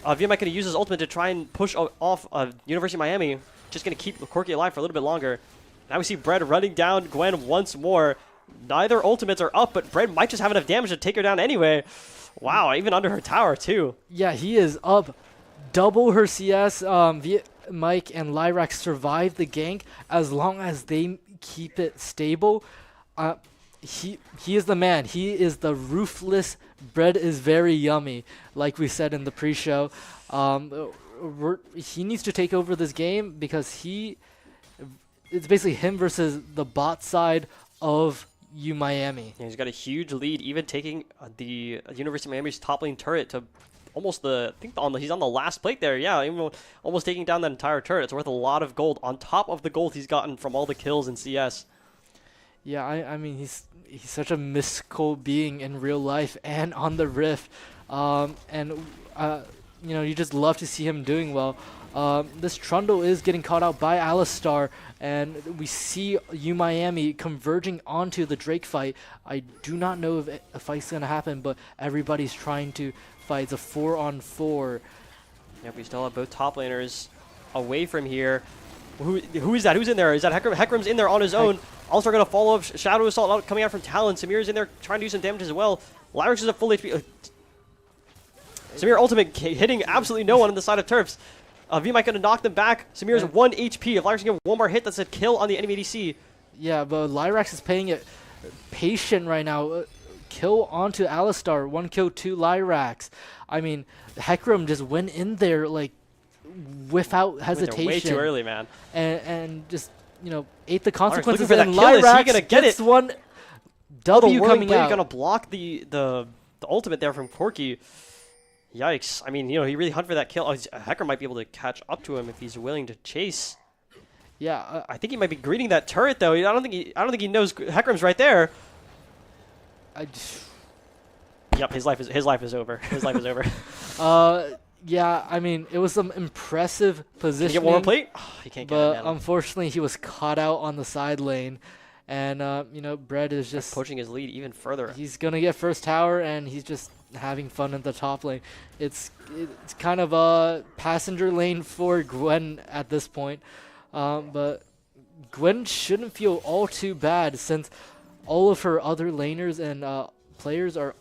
S2: VMI going to use his ultimate to try and push off University of Miami. Just going to keep Corki alive for a little bit longer. Now we see Bread running down Gwen once more. Neither ultimates are up, but Bread might just have enough damage to take her down anyway. Wow, even under her tower too.
S1: Yeah, he is up double her CS. Mike and Lyrax survive the gank as long as they keep it stable. He is the man. He is the ruthless. Bread is very yummy, like we said in the pre-show. He needs to take over this game because it's basically him versus the bot side of Miami.
S2: Yeah, he's got a huge lead, even taking the University of Miami's top lane turret to almost he's on the last plate there. Yeah, even almost taking down that entire turret. It's worth a lot of gold on top of the gold he's gotten from all the kills in CS.
S1: Yeah, I mean, he's such a mystical being in real life and on the Rift, you just love to see him doing well. This Trundle is getting caught out by Alistar, and we see Miami converging onto the Drake fight. I do not know if a fight's gonna happen, but everybody's trying to fight. It's a 4-on-4.
S2: Yep, we still have both top laners away from here. Who is that? Who's in there? Is that Hecarim? Hecarim's in there on his own. Also going to follow up Shadow Assault coming out from Talon. Samir's in there trying to do some damage as well. Lyrax is at full HP. Samir ultimate hitting absolutely no one on the side of Terps. V-Mike going to knock them back. Samir's 1 HP. If Lyrax can get one more hit, that's a kill on the enemy ADC.
S1: Yeah, but Lyrax is playing it patient right now. Kill onto Alistar. 1 kill to Lyrax. I mean, Hecarim just went in there like without hesitation.
S2: Way too early, man.
S1: And just ate the consequences.
S2: And Lyrax gonna get
S1: gets
S2: it.
S1: One W coming out.
S2: Gonna block the ultimate there from Corki. Yikes! I mean, he really hunted for that kill. Hecarim might be able to catch up to him if he's willing to chase.
S1: Yeah,
S2: I think he might be greeting that turret though. I don't think he knows Hecarim's right there. Yep, his life is over. His life is over.
S1: Yeah, I mean, it was some impressive positioning.
S2: Can he get one more plate? Oh, he can't get it, man.
S1: But unfortunately, he was caught out on the side lane. And, Bread is just
S2: pushing his lead even further.
S1: He's going to get first tower, and he's just having fun in the top lane. It's kind of a passenger lane for Gwen at this point. But Gwen shouldn't feel all too bad since all of her other laners and players are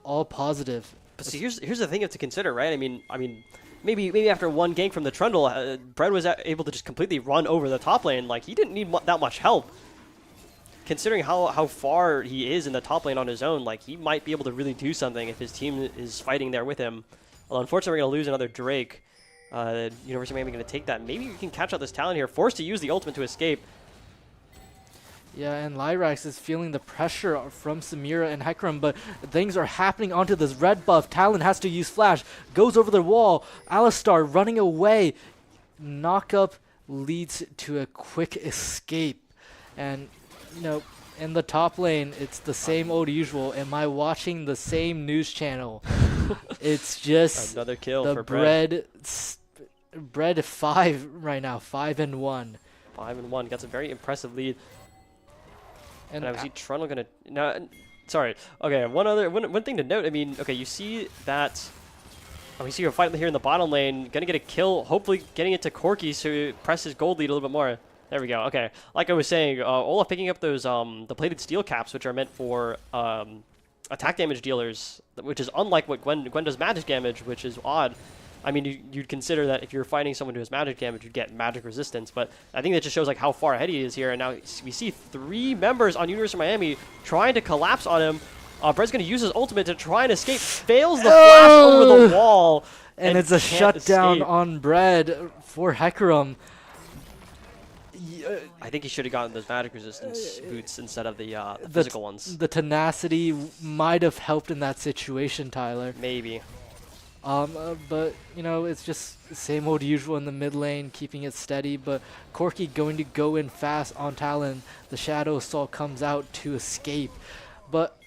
S1: all positive.
S2: But see, here's the thing you have to consider, right? I mean, maybe after one gank from the Trundle, Bread was able to just completely run over the top lane. Like, he didn't need that much help. Considering how far he is in the top lane on his own, like, he might be able to really do something if his team is fighting there with him. Well, unfortunately, we're going to lose another Drake. University of Miami going to take that. Maybe we can catch out this Talon here, forced to use the ultimate to escape.
S1: Yeah, and Lyrax is feeling the pressure from Samira and Hecarim, but things are happening onto this red buff. Talon has to use Flash, goes over the wall. Alistar running away. Knockup leads to a quick escape. And, you know, in the top lane, it's the same old usual. Am I watching the same news channel? It's just
S2: another kill
S1: the
S2: for Bread.
S1: Bread 5 right now, 5-1.
S2: 5-1, got a very impressive lead. And I see Trundle gonna sorry. Okay, one thing to note. I mean, okay, you see that. Oh, we see her fight here in the bottom lane, gonna get a kill. Hopefully, getting it to Corki so press his gold lead a little bit more. There we go. Okay, like I was saying, Olaf picking up those the plated steel caps, which are meant for attack damage dealers, which is unlike what Gwen does magic damage, which is odd. I mean, you'd consider that if you're fighting someone who has magic damage, you'd get magic resistance. But I think that just shows like how far ahead he is here. And now we see 3 members on University of Miami trying to collapse on him. Brett's going to use his ultimate to try and escape. Fails the flash over the wall.
S1: And it's a shutdown on Bread for Hecarim.
S2: I think he should have gotten those magic resistance boots instead of the physical ones.
S1: The tenacity might have helped in that situation, Tyler.
S2: Maybe.
S1: But, you know, it's just the same old usual in the mid lane, keeping it steady. But Corki going to go in fast on Talon. The Shadow Assault comes out to escape. But,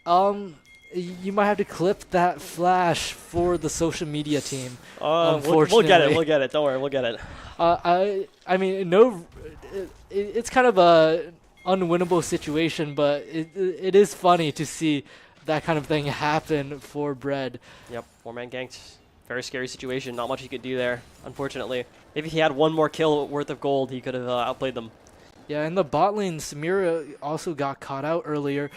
S1: you might have to clip that flash for the social media team.
S2: We'll get it. We'll get it. Don't worry. We'll get it.
S1: I mean, no, it's kind of a unwinnable situation, but it is funny to see that kind of thing happen for Bread.
S2: Yep, 4-man ganked. Very scary situation. Not much he could do there, unfortunately. Maybe if he had one more kill worth of gold, he could have outplayed them.
S1: Yeah, in the bot lane, Samira also got caught out earlier,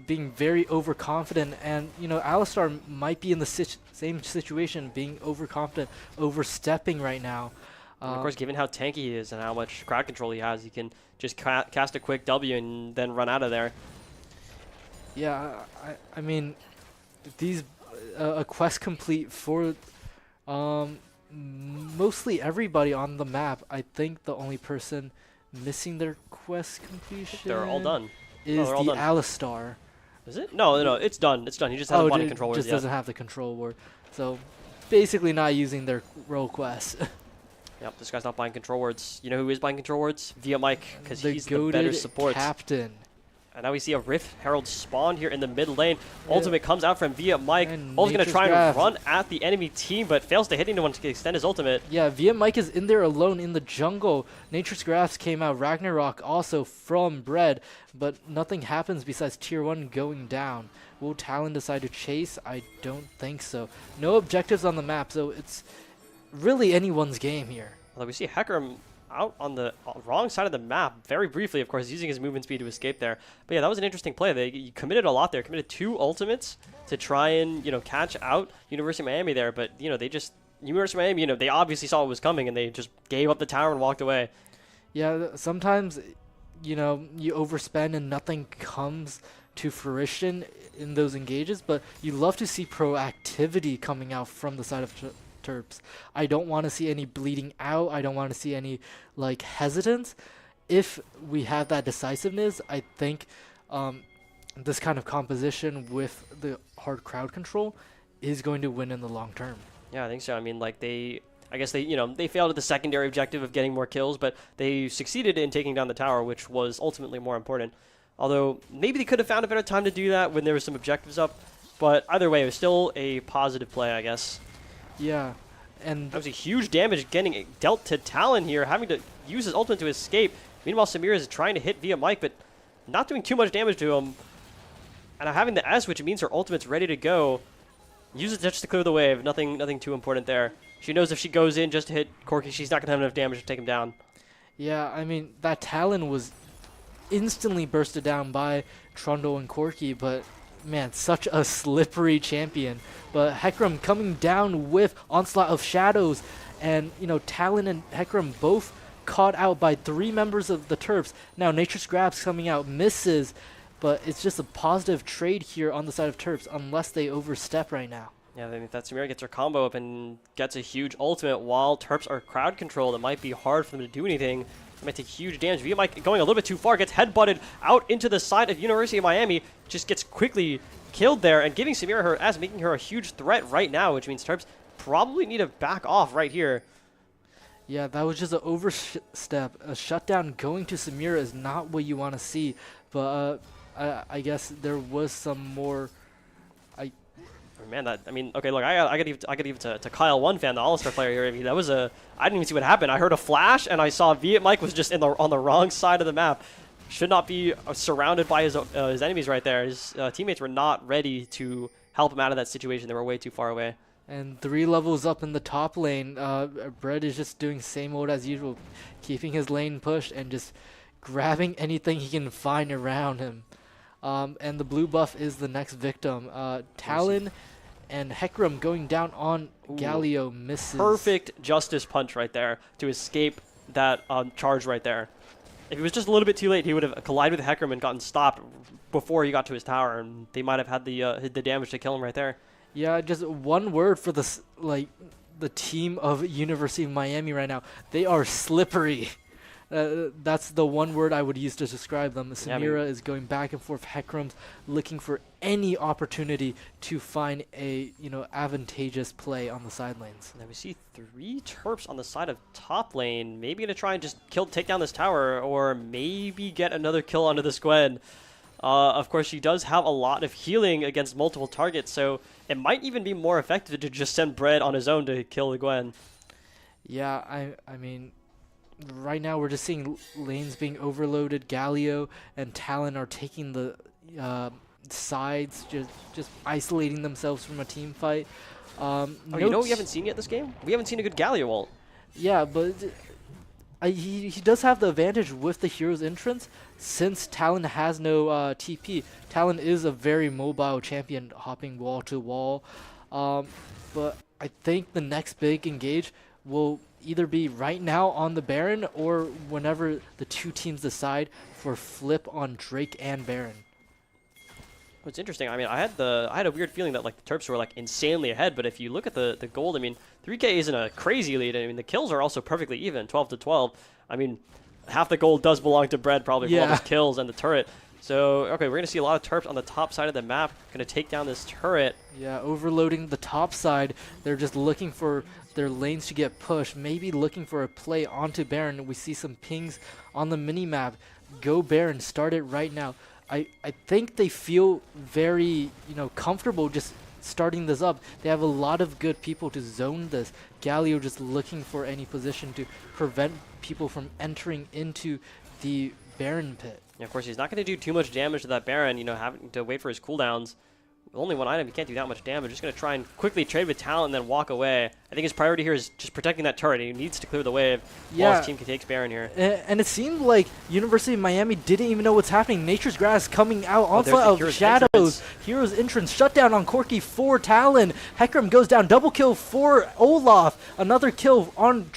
S1: being very overconfident. And, you know, Alistar might be in the same situation, being overconfident, overstepping right now.
S2: Of course, given how tanky he is and how much crowd control he has, he can just cast a quick W and then run out of there.
S1: Yeah, I mean, these a quest complete for mostly everybody on the map. I think the only person missing their quest completion.
S2: They're all done.
S1: Is
S2: all
S1: the
S2: done.
S1: Alistar?
S2: Is it? No, it's done. It's done. He just hasn't bought a control word
S1: just
S2: yet.
S1: Doesn't have the control word, so basically not using their role quest.
S2: Yep, this guy's not buying control words. You know who is buying control words? Via Mike, because he's the better
S1: goated
S2: support.
S1: captain.
S2: And now we see a Rift Herald spawn here in the mid lane. Ultimate comes out from Via Mike.
S1: And
S2: Ul's going to try
S1: Graph.
S2: and run at the enemy team, but fails to hit anyone to extend his ultimate.
S1: Yeah, Via Mike is in there alone in the jungle. Nature's Graphs came out. Ragnarok also from Bread, but nothing happens besides tier 1 going down. Will Talon decide to chase? I don't think so. No objectives on the map, so it's really anyone's game here.
S2: Although we see Hecarim out on the wrong side of the map very briefly, of course, using his movement speed to escape there. But yeah, that was an interesting play. They committed a lot there. Committed 2 ultimates to try and, you know, catch out University of Miami there. But, you know, University of Miami, you know, they obviously saw what was coming and they just gave up the tower and walked away.
S1: Yeah, sometimes, you know, you overspend and nothing comes to fruition in those engages, but you love to see proactivity coming out from the side of Terps. I don't want to see any bleeding out. I don't want to see any like hesitance. If we have that decisiveness, I think this kind of composition with the hard crowd control is going to win in the long term.
S2: Yeah, I think so. I mean, like I guess they failed at the secondary objective of getting more kills, but they succeeded in taking down the tower, which was ultimately more important. Although maybe they could have found a better time to do that when there was some objectives up. But either way, it was still a positive play, I guess.
S1: Yeah, and
S2: that was a huge damage getting dealt to Talon here, having to use his ultimate to escape. Meanwhile, Samir is trying to hit Via Mike, but not doing too much damage to him. And having the S, which means her ultimate's ready to go. Use it just to clear the wave. Nothing too important there. She knows if she goes in just to hit Corki, she's not going to have enough damage to take him down.
S1: Yeah, I mean, that Talon was instantly bursted down by Trundle and Corki, but man, such a slippery champion. But Hecarim coming down with Onslaught of Shadows, and Talon and Hecarim both caught out by 3 members of the Terps. Now Nature's Grab's coming out, misses, but it's just a positive trade here on the side of Terps unless they overstep right now.
S2: Yeah, I mean, if that Samira gets her combo up and gets a huge ultimate while Terps are crowd controlled, it might be hard for them to do anything. It might take huge damage. Mike going a little bit too far, gets headbutted out into the side of University of Miami, just gets quickly killed there, and giving Samira her as making her a huge threat right now, which means Terps probably need to back off right here.
S1: Yeah, that was just an overstep. A shutdown going to Samira is not what you want to see, but I guess there was some more.
S2: Man, okay, look, I gotta give it to Kyle, one fan, the All-Star player here. I mean, that was I didn't even see what happened. I heard a flash, and I saw Viet Mike was just on the wrong side of the map. Should not be surrounded by his enemies right there. His teammates were not ready to help him out of that situation. They were way too far away.
S1: And 3 levels up in the top lane, Bread is just doing same old as usual, keeping his lane pushed and just grabbing anything he can find around him. And the blue buff is the next victim. Talon and Hecarim going down on Galio, misses.
S2: Perfect Justice Punch right there to escape that charge right there. If it was just a little bit too late, he would have collided with Hecarim and gotten stopped before he got to his tower, and they might have had the damage to kill him right there.
S1: Yeah, just one word for the team of University of Miami right now. They are slippery. That's the one word I would use to describe them. Samira is going back and forth. Hecarim's looking for any opportunity to find a advantageous play on the side lanes.
S2: Now we see 3 Terps on the side of top lane. Maybe gonna try and just take down this tower, or maybe get another kill onto this Gwen. Of course, she does have a lot of healing against multiple targets, so it might even be more effective to just send Bread on his own to kill the Gwen.
S1: Yeah, I mean, right now we're just seeing lanes being overloaded. Galio and Talon are taking the sides, just isolating themselves from a team fight.
S2: You know what we haven't seen yet this game? We haven't seen a good Galio ult.
S1: Yeah, but he does have the advantage with the hero's entrance, since Talon has no TP. Talon is a very mobile champion, hopping wall to wall. But I think the next big engage will either be right now on the Baron, or whenever the 2 teams decide for flip on Drake and Baron.
S2: What's interesting, I mean, I had a weird feeling that the Terps were insanely ahead, but if you look at the gold, I mean, 3K isn't a crazy lead. I mean, the kills are also perfectly even, 12 to 12. I mean, half the gold does belong to Bread probably for all his kills and the turret. So, okay, we're going to see a lot of Terps on the top side of the map, going to take down this turret.
S1: Yeah, overloading the top side. They're just looking for their lanes to get pushed, maybe looking for a play onto Baron. We see some pings on the mini-map. Go Baron, start it right now. I think they feel very, comfortable just starting this up. They have a lot of good people to zone this. Galio just looking for any position to prevent people from entering into the Baron pit.
S2: Yeah, of course, he's not going to do too much damage to that Baron, having to wait for his cooldowns. With only 1 item, he can't do that much damage. Just going to try and quickly trade with Talon and then walk away. I think his priority here is just protecting that turret. He needs to clear the wave while his team can take Baron here.
S1: And it seemed like University of Miami didn't even know what's happening. Nature's Grass coming out, Onslaught of Shadows. Hero's entrance, shutdown on Corki for Talon. Hecarim goes down, double kill for Olaf. Another kill on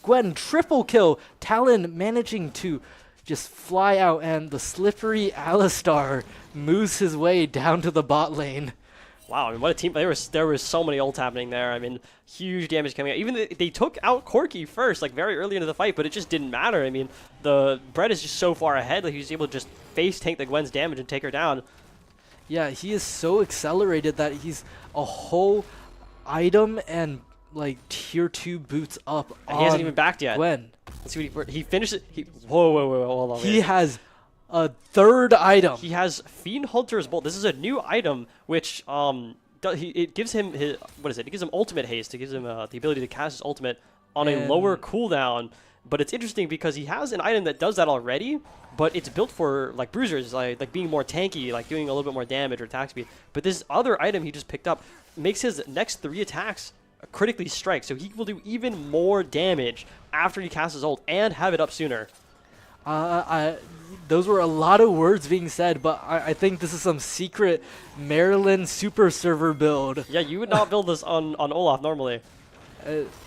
S1: Gwen, triple kill. Talon managing to just fly out, and the slippery Alistar moves his way down to the bot lane.
S2: Wow, I mean, what a team. There was so many ults happening there. I mean, huge damage coming out. Even they took out Corki first, very early into the fight, but it just didn't matter. I mean, the Bread is just so far ahead, he was able to just face tank the Gwen's damage and take her down.
S1: Yeah, he is so accelerated that he's a whole item and tier 2 boots up
S2: and he hasn't even backed yet.
S1: Gwen.
S2: Let's see what he finishes. Whoa, hold on.
S1: He has a 3rd item.
S2: He has Fiend Hunter's Bolt. This is a new item, which it gives him his It gives him ultimate haste. It gives him the ability to cast his ultimate on a lower cooldown. But it's interesting because he has an item that does that already, but it's built for bruisers, like being more tanky, doing a little bit more damage or attack speed. But this other item he just picked up makes his next 3 attacks critically strike, so he will do even more damage after he casts his ult and have it up sooner.
S1: Those were a lot of words being said, but I think this is some secret Maryland super server build.
S2: Yeah, you would not build this on Olaf normally.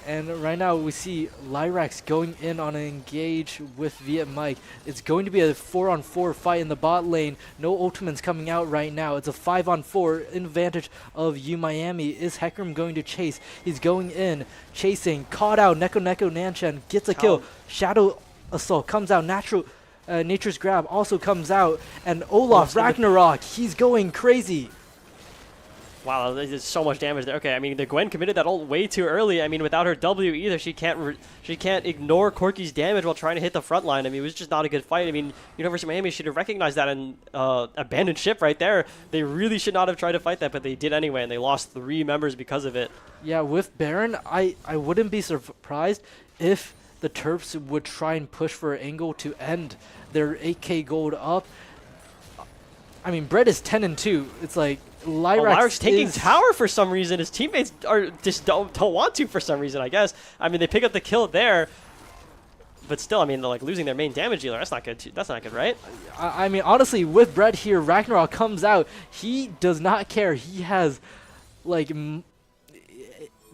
S1: And right now we see Lyrax going in on an engage with Viet Mike. It's going to be a 4-on-4 fight in the bot lane. No ultimates coming out right now. It's a 5-on-4 in advantage of U Miami. Is Hecarim going to chase? He's going in, chasing, caught out. Neko Nanchan gets a kill. Shadow Assault comes out. Nature's Grab also comes out. And Olaf Ragnarok, he's going crazy.
S2: Wow, there's so much damage there. Okay, I mean, the Gwen committed that ult way too early. I mean, without her W either, she can't ignore Corki's damage while trying to hit the front line. I mean, it was just not a good fight. I mean, University of Miami should have recognized that and abandoned ship right there. They really should not have tried to fight that, but they did anyway, and they lost 3 members because of it.
S1: Yeah, with Baron, I wouldn't be surprised if the Terps would try and push for an angle to end their 8k gold up. I mean, Brett is 10-2. It's like Lyrax
S2: taking tower for some reason. His teammates are just don't want to for some reason, I guess. I mean, they pick up the kill there, but still, I mean, they're like losing their main damage dealer. That's not good. That's not good, right?
S1: I mean, honestly, with Brett here, Ragnarok comes out. He does not care. He has like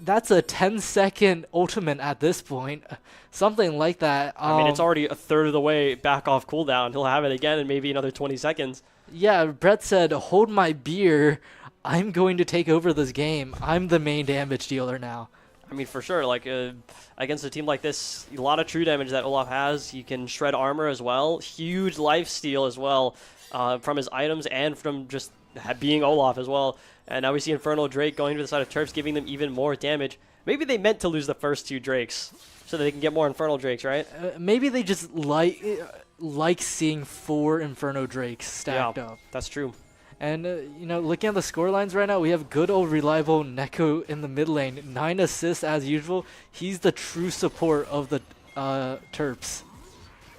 S1: that's a 10-second ultimate at this point, something like that.
S2: I mean, it's already a third of the way back off cooldown. He'll have it again in maybe another 20 seconds.
S1: Yeah, Brett said, hold my beer. I'm going to take over this game. I'm the main damage dealer now.
S2: I mean, for sure. Like, against a team like this, a lot of true damage that Olaf has. You can shred armor as well. Huge life steal as well from his items and from just being Olaf as well. And now we see Infernal Drake going to the side of Terps, giving them even more damage. Maybe they meant to lose the first 2 Drakes so that they can get more Infernal Drakes, right?
S1: Maybe they just like seeing 4 Inferno Drakes stacked up.
S2: That's true.
S1: And, you know, looking at the score lines right now, we have good old reliable Neko in the mid lane. 9 assists as usual. He's the true support of the Terps.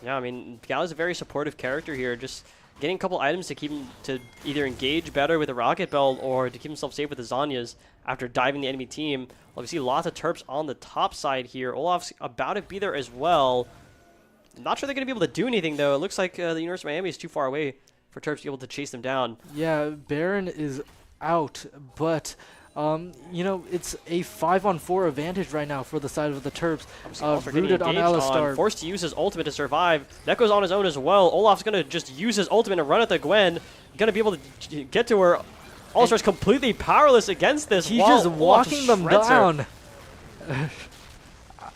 S2: Yeah, I mean, Gala's a very supportive character here. Just getting a couple items to keep him to either engage better with the Rocket Belt or to keep himself safe with the Zanyas after diving the enemy team. Well, we see lots of Terps on the top side here. Olaf's about to be there as well. Not sure they're going to be able to do anything, though. It looks like the University of Miami is too far away for Terps to be able to chase them down.
S1: Yeah, Baron is out, but, you know, it's a 5-on-4 advantage right now for the side of the Terps. Rooted on Alistar.
S2: Forced to use his ultimate to survive. Neko's on his own as well. Olaf's going to just use his ultimate and run at the Gwen. Going to be able to get to her. Alistar's completely powerless against this.
S1: He's just walking them down.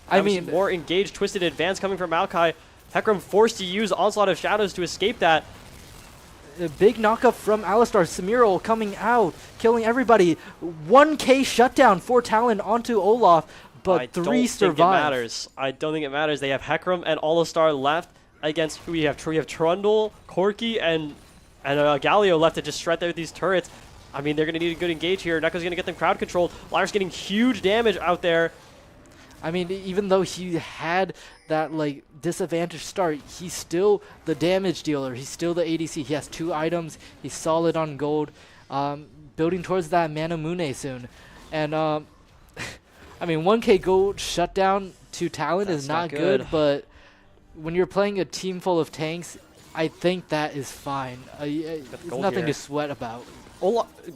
S2: I mean, more engaged, twisted advance coming from Maokai. Hecarim forced to use Onslaught of Shadows to escape that.
S1: A big knockup from Alistar. Samiro coming out, killing everybody. 1k shutdown for Talon onto Olaf, but 3 survive.
S2: I don't think it matters. They have Hecarim and Alistar left against who we have. We have Trundle, Corki, and Galio left to just shred there with these turrets. I mean, they're going to need a good engage here. Neko's going to get them crowd controlled. Lyra's getting huge damage out there.
S1: I mean, even though he had that, like, disadvantaged start, he's still the damage dealer. He's still the ADC. He has 2 items. He's solid on gold. Building towards that Mana Mune soon. And, I mean, 1k gold shutdown to Talon is not good, but when you're playing a team full of tanks, I think that is fine. It's nothing to sweat about.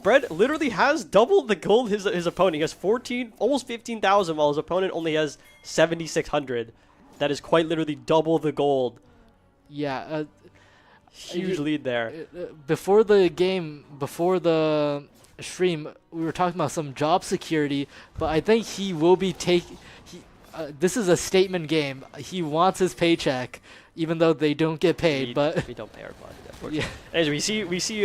S2: Brett literally has double the gold his opponent. He has almost 15,000, while his opponent only has 7,600. That is quite literally double the gold.
S1: Yeah.
S2: Huge lead there.
S1: Before the game, before the stream, we were talking about some job security, but I think he will be this is a statement game. He wants his paycheck, even though they don't get paid.
S2: We don't pay our money. Yeah. Anyways, we see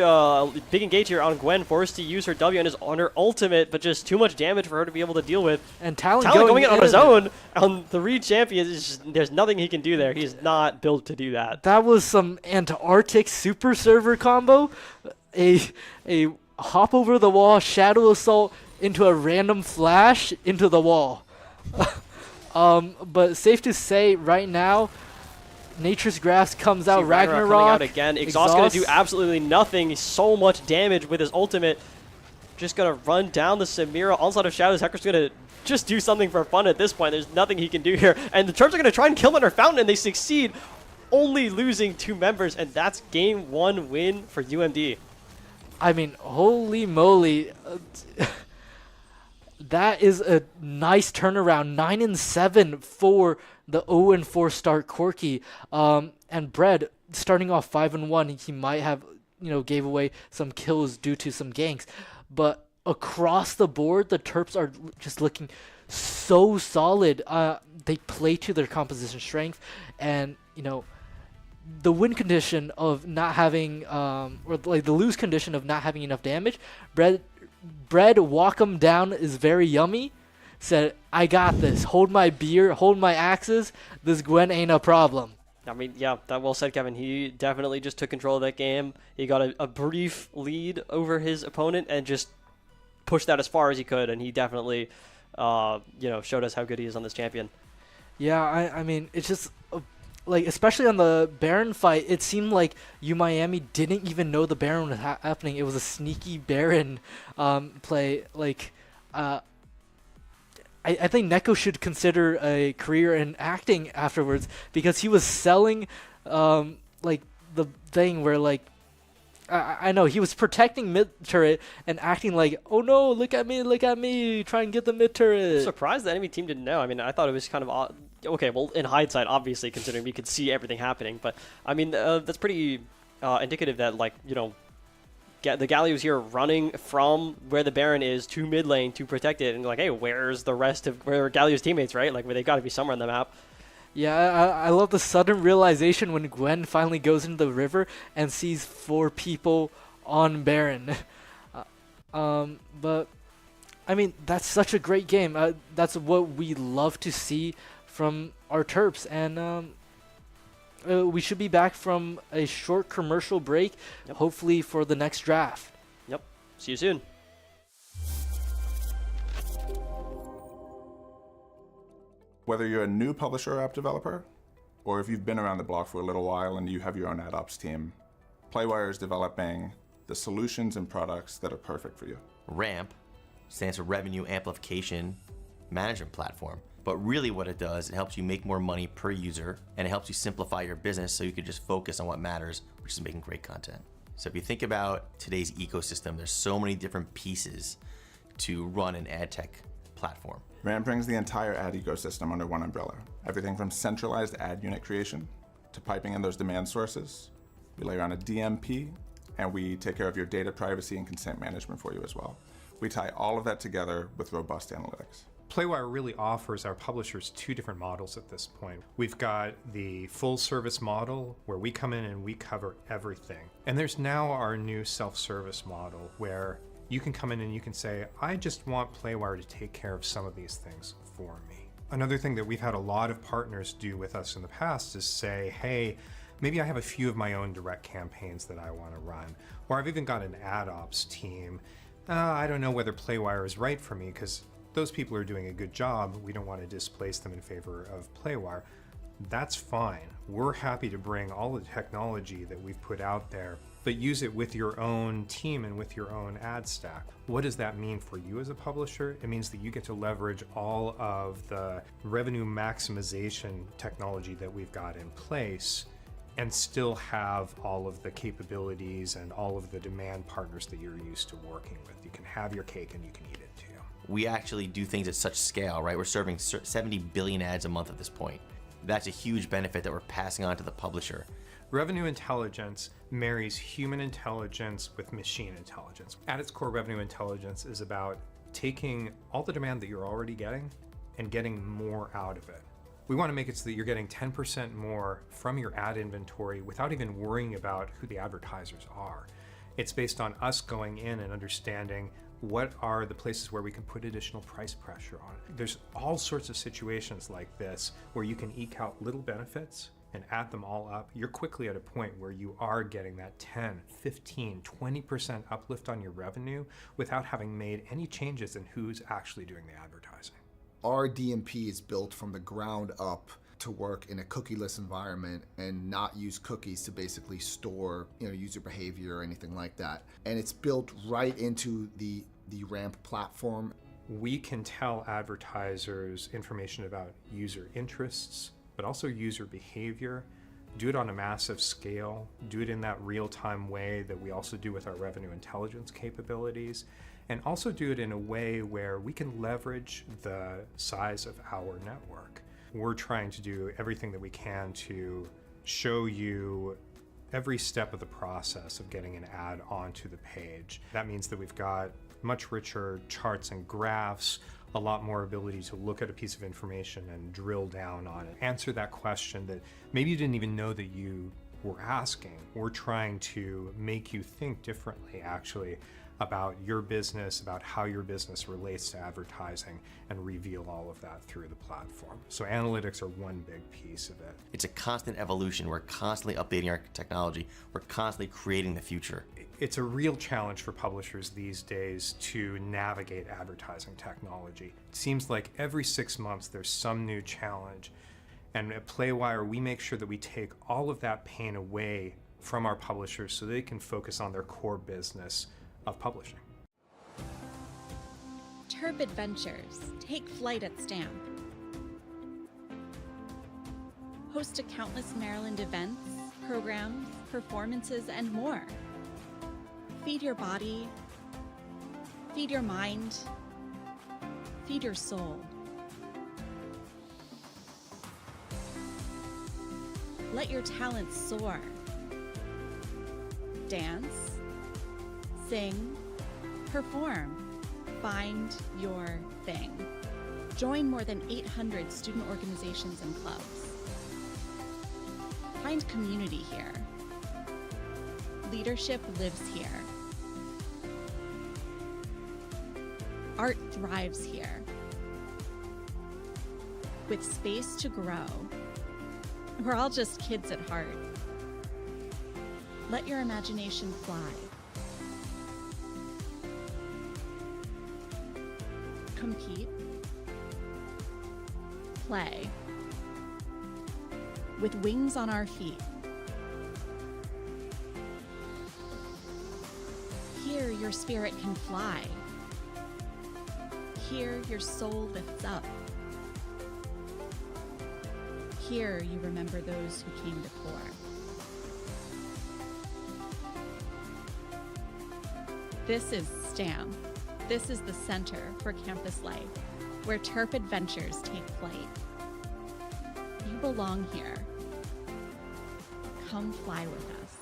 S2: big engage here on Gwen, forced to use her W on her ultimate, but just too much damage for her to be able to deal with.
S1: And Talon
S2: going in on his own on the Reed champion, there's nothing he can do there. He's not built to do that.
S1: That was some Antarctic super server combo. A hop over the wall, shadow assault into a random flash into the wall. But safe to say right now, Nature's Grass comes out. Ragnarok
S2: coming out again. Exhaust going to do absolutely nothing. So much damage with his ultimate. Just going to run down the Samira. Onslaught of Shadows. Hecarim's going to just do something for fun at this point. There's nothing he can do here. And the Terps are going to try and kill him under Fountain, and they succeed. only losing 2 members, and that's game 1 win for UMD.
S1: I mean, holy moly. That is a nice turnaround. 9-7 for the 0-4 start Corky. And Bread starting off 5-1, he might have, gave away some kills due to some ganks. But across the board, the Terps are just looking so solid. They play to their composition strength, and the win condition of not having, or like the lose condition of not having enough damage. Bread walk 'em down is very yummy. Said, I got this. Hold my beer, hold my axes. This Gwen ain't a problem.
S2: I mean, yeah, that well said, Kevin. He definitely just took control of that game. He got a brief lead over his opponent and just pushed that as far as he could, and he definitely, showed us how good he is on this champion.
S1: Yeah, I mean, it's just, like, especially on the Baron fight, it seemed like Miami didn't even know the Baron was happening. It was a sneaky Baron play. Like, I think Neko should consider a career in acting afterwards, because he was selling, like, the thing where, like, I know, he was protecting mid turret and acting like, oh no, look at me, try and get the mid turret.
S2: I'm surprised the enemy team didn't know. I mean, I thought it was kind of odd. Okay, well, in hindsight, obviously, considering we could see everything happening, but I mean, that's pretty indicative that, like, the Galio was here running from where the Baron is to mid lane to protect it, and like, hey, where's the rest of where are Galio's teammates, right? Like, they got to be somewhere on the map.
S1: Yeah, I love the sudden realization when Gwen finally goes into the river and sees 4 people on Baron. But, I mean, that's such a great game. That's what we love to see from our Terps. And we should be back from a short commercial break, hopefully for the next draft.
S2: Yep. See you soon.
S10: Whether you're a new publisher or app developer, or if you've been around the block for a little while and you have your own ad ops team, Playwire is developing the solutions and products that are perfect for you.
S11: RAMP stands for Revenue Amplification Management Platform. But really what it does, it helps you make more money per user, and it helps you simplify your business so you can just focus on what matters, which is making great content. So if you think about today's ecosystem, there's so many different pieces to run an ad tech platform.
S10: RAMP brings the entire ad ecosystem under one umbrella. Everything from centralized ad unit creation to piping in those demand sources. We layer on a DMP, and we take care of your data privacy and consent management for you as well. We tie all of that together with robust analytics.
S12: Playwire really offers our publishers 2 different models at this point. We've got the full service model where we come in and we cover everything. And there's now our new self-service model where you can come in and you can say, I just want Playwire to take care of some of these things for me. Another thing that we've had a lot of partners do with us in the past is say, hey, maybe I have a few of my own direct campaigns that I want to run. Or I've even got an ad ops team. I don't know whether Playwire is right for me because those people are doing a good job. We don't want to displace them in favor of Playwire. That's fine. We're happy to bring all the technology that we've put out there, but use it with your own team and with your own ad stack. What does that mean for you as a publisher? It means that you get to leverage all of the revenue maximization technology that we've got in place and still have all of the capabilities and all of the demand partners that you're used to working with. You can have your cake and you can eat it too.
S11: We actually do things at such scale, right? We're serving 70 billion ads a month at this point. That's a huge benefit that we're passing on to the publisher.
S12: Revenue intelligence marries human intelligence with machine intelligence. At its core, revenue intelligence is about taking all the demand that you're already getting and getting more out of it. We want to make it so that you're getting 10% more from your ad inventory without even worrying about who the advertisers are. It's based on us going in and understanding what are the places where we can put additional price pressure on. There's all sorts of situations like this where you can eke out little benefits and add them all up. You're quickly at a point where you are getting that 10, 15, 20% uplift on your revenue without having made any changes in who's actually doing the advertising.
S13: Our DMP is built from the ground up to work in a cookieless environment and not use cookies to basically store, user behavior or anything like that. And it's built right into the RAMP platform.
S12: We can tell advertisers information about user interests, but also user behavior do it on a massive scale, do it in that real-time way that we also do with our revenue intelligence capabilities, and also do it in a way where we can leverage the size of our network. We're trying to do everything that we can to show you every step of the process of getting an ad onto the page. That means that we've got much richer charts and graphs, a lot more ability to look at a piece of information and drill down on it, answer that question that maybe you didn't even know that you were asking. We're trying to make you think differently, actually, about your business, about how your business relates to advertising, and reveal all of that through the platform. So analytics are one big piece of it.
S11: It's a constant evolution. We're constantly updating our technology. We're constantly creating the future.
S12: It's a real challenge for publishers these days to navigate advertising technology. It seems like every 6 months there's some new challenge. And at Playwire, we make sure that we take all of that pain away from our publishers so they can focus on their core business of publishing.
S14: Terp Adventures. Take flight at Stamp. Host to countless Maryland events, programs, performances, and more. Feed your body. Feed your mind. Feed your soul. Let your talents soar. Dance, sing, perform. Find your thing. Join more than 800 student organizations and clubs. Find community here. Leadership lives here. Art thrives here. With space to grow. We're all just kids at heart. Let your imagination fly. Compete. Play. With wings on our feet. Here your spirit can fly. Here your soul lifts up. Here you remember those who came before. This is STAMP. This is the Center for Campus Life, where Terp Adventures take flight. You belong here. Come fly with us.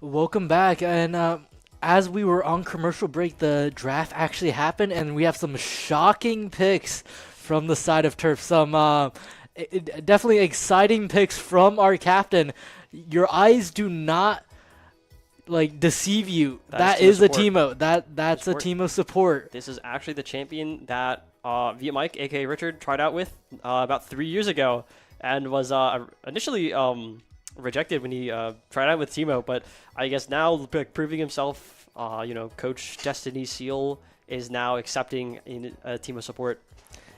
S1: Welcome back, and as we were on commercial break, the draft actually happened, and we have some shocking picks from the side of Terps. Some definitely exciting picks from our captain. Your eyes do not deceive you. That is a Teemo. That's a Teemo support.
S2: This is actually the champion that Via Mike, aka Richard, tried out with about 3 years ago, and was initially rejected when he tried out with Teemo. But I guess now proving himself, Coach Destiny Seal is now accepting in Teemo support.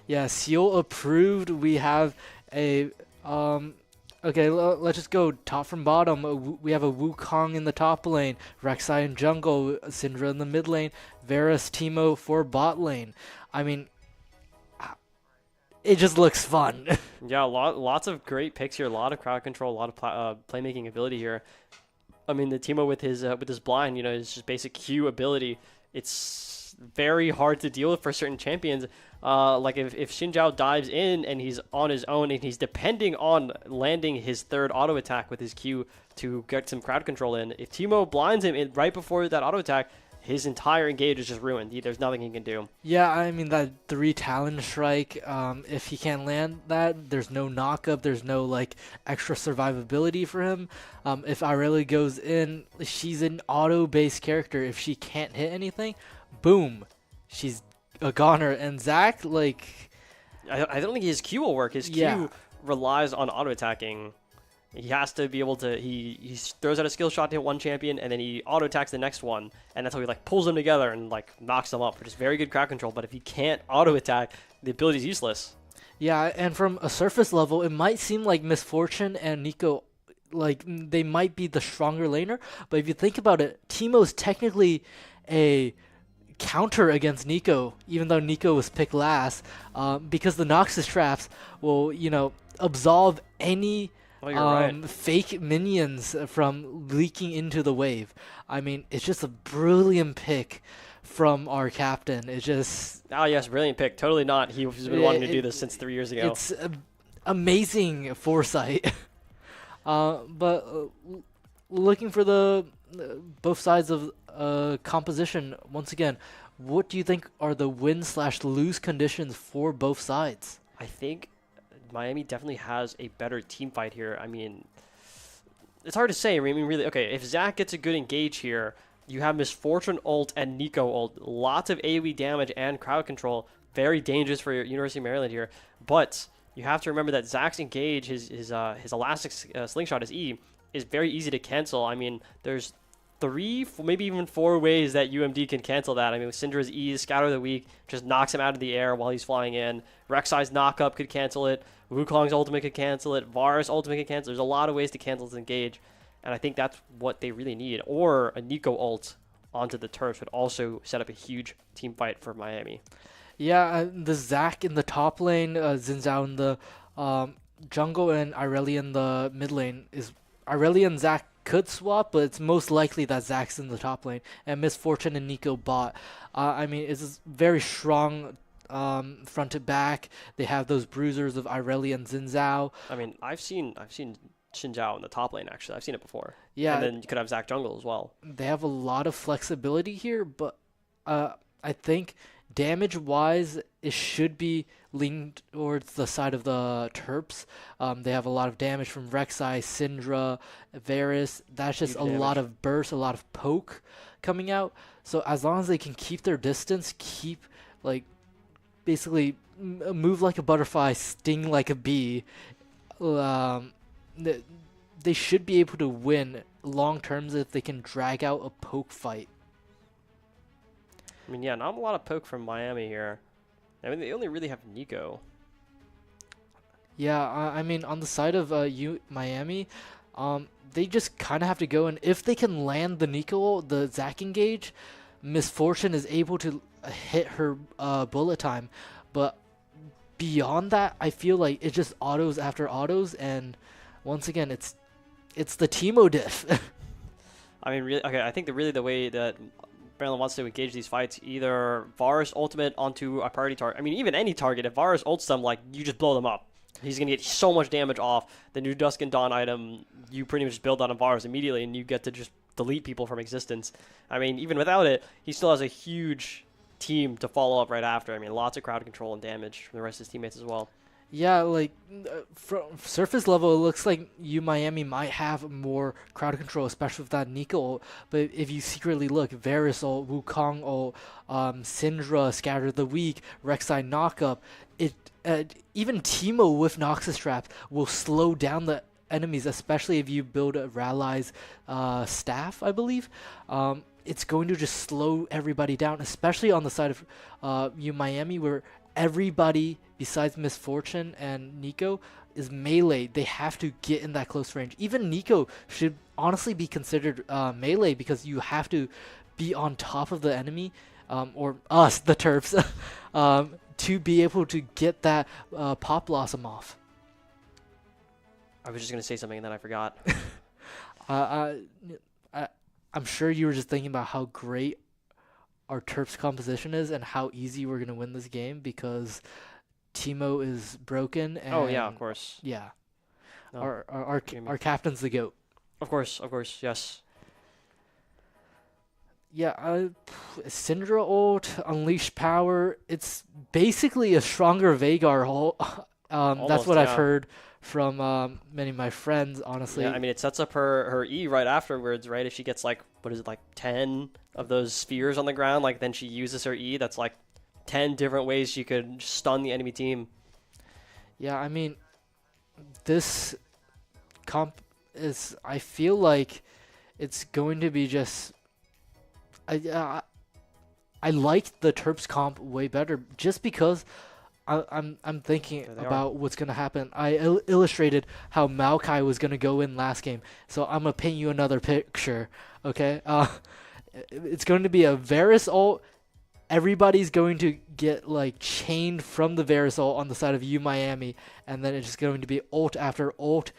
S1: Yeah, Seal approved. We have a okay, let's just go top from bottom. We have a Wukong in the top lane, Rek'Sai in jungle, Syndra in the mid lane, Varus, Teemo for bot lane. I mean, it just looks fun.
S2: Yeah, lots of great picks here. A lot of crowd control, a lot of playmaking ability here. I mean, the Teemo with his blind, his just basic Q ability, it's very hard to deal with for certain champions. Like if Xin Zhao dives in and he's on his own and he's depending on landing his third auto attack with his Q to get some crowd control in, if Teemo blinds him right before that auto attack, his entire engage is just ruined. There's nothing he can do. Yeah,
S1: I mean, that 3 Talon Strike, if he can't land that, there's no knockup, there's no extra survivability for him. If Irelia goes in, she's an auto-based character. If she can't hit anything, boom, she's a goner. And Zac,
S2: I don't think his Q will work. His Q relies on auto-attacking. He has to be able to, he throws out a skill shot to hit one champion, and then he auto-attacks the next one, and that's how he pulls them together and knocks them up, which is very good crowd control. But if he can't auto-attack, the ability is useless.
S1: Yeah, and from a surface level, it might seem like Misfortune and Nico, they might be the stronger laner, but if you think about it, Teemo's technically a counter against Nico, even though Nico was picked last, because the Noxus traps will, absolve any fake minions from leaking into the wave. I mean, it's just a brilliant pick from our captain. It just...
S2: Oh, yes, brilliant pick. Totally not. He's been wanting to do this since 3 years ago.
S1: It's amazing foresight. But looking for the both sides of composition, once again, what do you think are the win/lose conditions for both sides?
S2: I think Miami definitely has a better team fight here. I mean, it's hard to say. I mean, really, okay, if Zac gets a good engage here, you have Misfortune ult and Nico ult. Lots of AoE damage and crowd control. Very dangerous for University of Maryland here. But you have to remember that Zac's engage, his elastic slingshot, his E, is very easy to cancel. I mean, there's 3, maybe even 4 ways that UMD can cancel that. I mean, with Syndra's E, Scatter of the Weak, just knocks him out of the air while he's flying in. Rek'Sai's knockup could cancel it. Wukong's ultimate could cancel it. Varus' ultimate could cancel it. There's a lot of ways to cancel this engage, and I think that's what they really need. Or a Nico ult onto the Terps would also set up a huge team fight for Miami.
S1: Yeah, the Zac in the top lane, Xin Zhao in the jungle, and Irelia in the mid lane. Irelia and Zac could swap, but it's most likely that Zac's in the top lane, and Misfortune and Nico bot. I mean, it's very strong front to back. They have those bruisers of Irelia and Xin Zhao.
S2: I mean, I've seen Xin Zhao in the top lane, actually. I've seen it before.
S1: Yeah.
S2: And then you could have Zac jungle as well.
S1: They have a lot of flexibility here, but I think damage-wise, it should be leaned towards the side of the Terps. They have a lot of damage from Rek'Sai, Syndra, Varus. That's just a lot of burst, a lot of poke coming out. So as long as they can keep their distance, keep, basically move like a butterfly, sting like a bee, they should be able to win long terms if they can drag out a poke fight.
S2: I mean, yeah, not a lot of poke from Miami here. I mean, they only really have Nico.
S1: Yeah, I mean, on the side of Miami, they just kind of have to go, and if they can land the Nico, the Zac engage, Misfortune is able to hit her bullet time. But beyond that, I feel like it's just autos after autos, and once again, it's the Teemo diff.
S2: I mean, really, okay, I think the way that Maryland wants to engage these fights, either Varus ultimate onto a priority target. I mean, even any target, if Varus ults them, you just blow them up. He's going to get so much damage off. The new Dusk and Dawn item, you pretty much build on a Varus immediately, and you get to just delete people from existence. I mean, even without it, he still has a huge team to follow up right after. I mean, lots of crowd control and damage from the rest of his teammates as well.
S1: Yeah, like from surface level, it looks like Miami might have more crowd control, especially with that Nico ult. But if you secretly look, Varus ult, Wukong ult, Syndra, Scatter the Weak, Rek'Sai knockup, even Teemo with Noxus traps will slow down the enemies, especially if you build a Rally's staff, I believe. It's going to just slow everybody down, especially on the side of Miami, where everybody besides Misfortune and Nico is melee. They have to get in that close range. Even Nico should honestly be considered melee, because you have to be on top of the enemy, or us, the Terps, to be able to get that Pop Blossom off.
S2: I was just going to say something and then I forgot.
S1: I'm sure you were just thinking about how great our Terps composition is and how easy we're going to win this game, because Teemo is broken. And
S2: oh, yeah, of course.
S1: Yeah.
S2: No,
S1: our captain's the GOAT.
S2: Of course, yes.
S1: Yeah, Syndra ult, Unleash Power. It's basically a stronger Veigar ult. That's what I've heard from many of my friends, honestly.
S2: Yeah, I mean, it sets up her E right afterwards, right? If she gets, like, 10 of those spheres on the ground, like, then she uses her E. That's, like, 10 different ways she could stun the enemy team.
S1: Yeah, I mean, this comp is, I feel like it's going to be just... I like the Terps comp way better, just because I'm thinking about what's going to happen. I illustrated how Maokai was going to go in last game, so I'm going to paint you another picture, okay? It's going to be a Varus ult. Everybody's going to get, like, chained from the Varus ult on the side of Miami, and then it's just going to be ult after ult,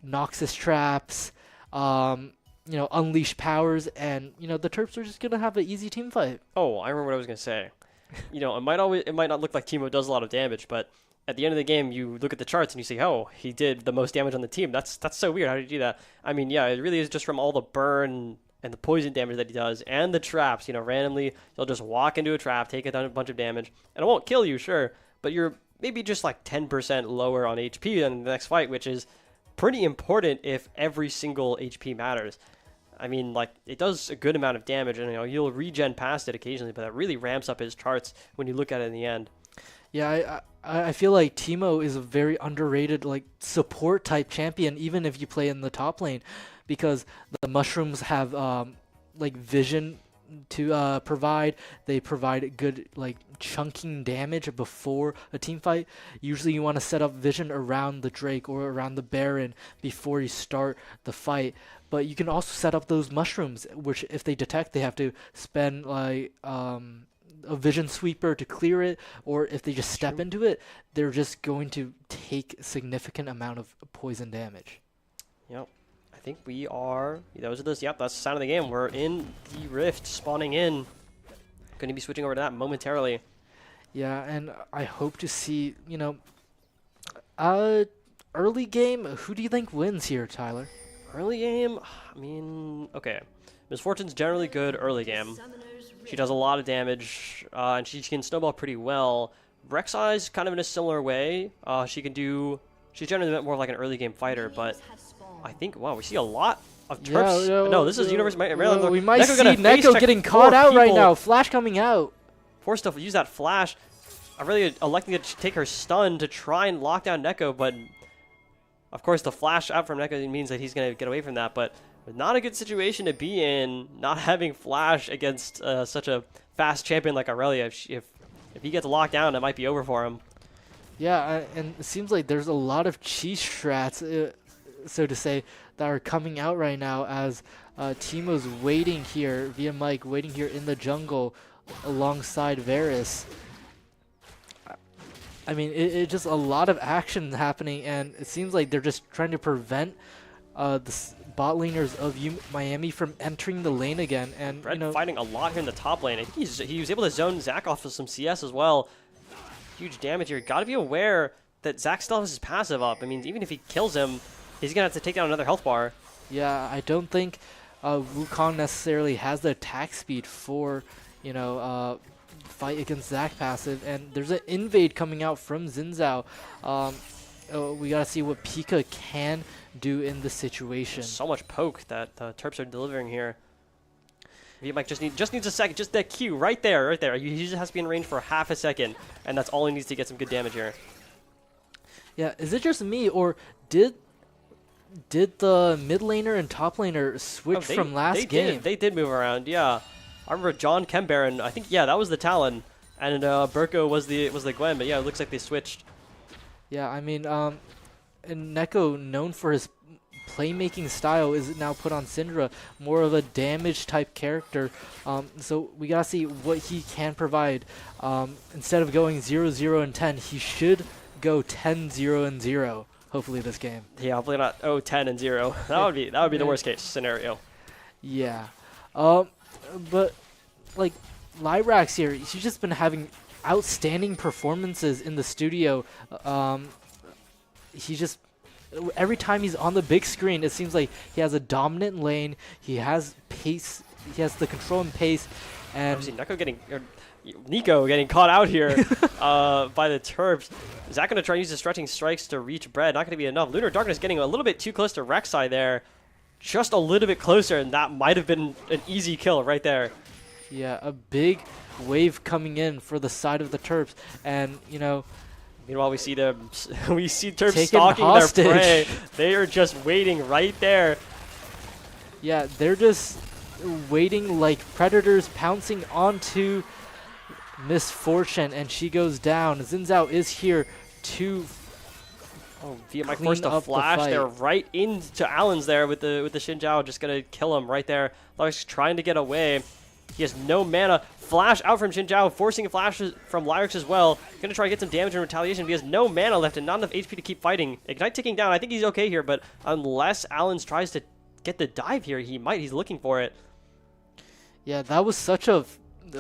S1: Noxus traps, Unleash powers, and, the Terps are just going to have an easy team fight.
S2: Oh, I remember what I was going to say. It might not look like Teemo does a lot of damage, but at the end of the game, you look at the charts and you see, oh, he did the most damage on the team. That's so weird. How did he do that? I mean, yeah, it really is just from all the burn and the poison damage that he does, and the traps. Randomly, you'll just walk into a trap, take a bunch of damage, and it won't kill you, sure, but you're maybe just like 10% lower on HP than the next fight, which is pretty important if every single HP matters. I mean, like, it does a good amount of damage, and you'll regen past it occasionally, but that really ramps up his charts when you look at it in the end.
S1: Yeah, I feel like Teemo is a very underrated, like, support type champion, even if you play in the top lane, because the mushrooms have like vision to provide. They provide good, like, chunking damage before a team fight. Usually you want to set up vision around the Drake or around the Baron before you start the fight. But you can also set up those mushrooms, which if they detect, they have to spend, like, a vision sweeper to clear it, or if they just step into it, they're just going to take significant amount of poison damage.
S2: Yep. I think we are... Those are those... Yep, that's the sound of the game. We're in the Rift, spawning in. Going to be switching over to that momentarily.
S1: Yeah, and I hope to see, early game, who do you think wins here, Tyler?
S2: Early game? I mean, okay. Misfortune's generally good early game. She does a lot of damage, and she can snowball pretty well. Rek'Sai's kind of in a similar way. She's generally more like an early game fighter, but I think, wow, we see a lot of Terps. No, this is Universe Maryland.
S1: We might see Neko getting caught out right now. Flash coming out.
S2: Forced to use that flash. Aurelia electing to take her stun to try and lock down Neko, but of course the flash out from Neko means that he's going to get away from that, but not a good situation to be in, not having flash against such a fast champion like Aurelia. If he gets locked down, it might be over for him.
S1: Yeah, and it seems like there's a lot of cheese strats, so to say, that are coming out right now as Teemo's waiting here, via Mike, waiting here in the jungle alongside Varus. I mean, it's just a lot of action happening, and it seems like they're just trying to prevent the bot laners of Miami from entering the lane again. And
S2: Fred fighting a lot here in the top lane. I think he was able to zone Zac off of some CS as well. Huge damage here. Got to be aware that Zac still has his passive up. I mean, even if he kills him, he's gonna have to take down another health bar.
S1: Yeah, I don't think Wukong necessarily has the attack speed for, fight against Zac passive, and there's an invade coming out from Xin Zhao. We gotta see what Pika can do in the situation.
S2: So much poke that the Terps are delivering here. Mike just needs a second, just that Q right there. He just has to be in range for half a second, and that's all he needs to get some good damage here.
S1: Yeah, is it just me, or did the mid laner and top laner switch from last game?
S2: They did move around, yeah. I remember John Kembaron, I think, yeah, that was the Talon, and Burko was the Gwen, but yeah, it looks like they switched.
S1: Yeah, I mean, and Neko, known for his playmaking style, is now put on Syndra, more of a damage type character. So we gotta see what he can provide. Instead of going 0-0 and 10, he should go 10-0 and 0. Hopefully this game.
S2: Yeah, hopefully not 10 and 0. That would be the worst case scenario.
S1: Yeah, but like Lyrax here, he's just been having outstanding performances in the studio. He just, every time he's on the big screen, it seems like he has a dominant lane. He has pace. He has the control and pace. And
S2: obviously Nico getting caught out here by the Terps. Is that going to try to use the stretching strikes to reach Bread? Not going to be enough. Lunar Darkness getting a little bit too close to Rek'Sai there. Just a little bit closer, and that might have been an easy kill right there.
S1: Yeah, a big wave coming in for the side of the Terps, and
S2: meanwhile, we see Terps stalking
S1: hostage.
S2: Their prey. They are just waiting right there.
S1: Yeah, they're just waiting like predators pouncing onto Misfortune, and she goes down. Xin Zhao is here to
S2: Via Mike forced a flash there right into Allen's there with the Xin Zhao, just gonna kill him right there. Lark's trying to get away. He has no mana. Flash out from Xin Zhao, forcing a flash from Lyrax as well. Gonna try to get some damage in retaliation, but he has no mana left and not enough HP to keep fighting. Ignite ticking down. I think he's okay here, but unless Allen's tries to get the dive here, he's looking for it.
S1: Yeah, that was such a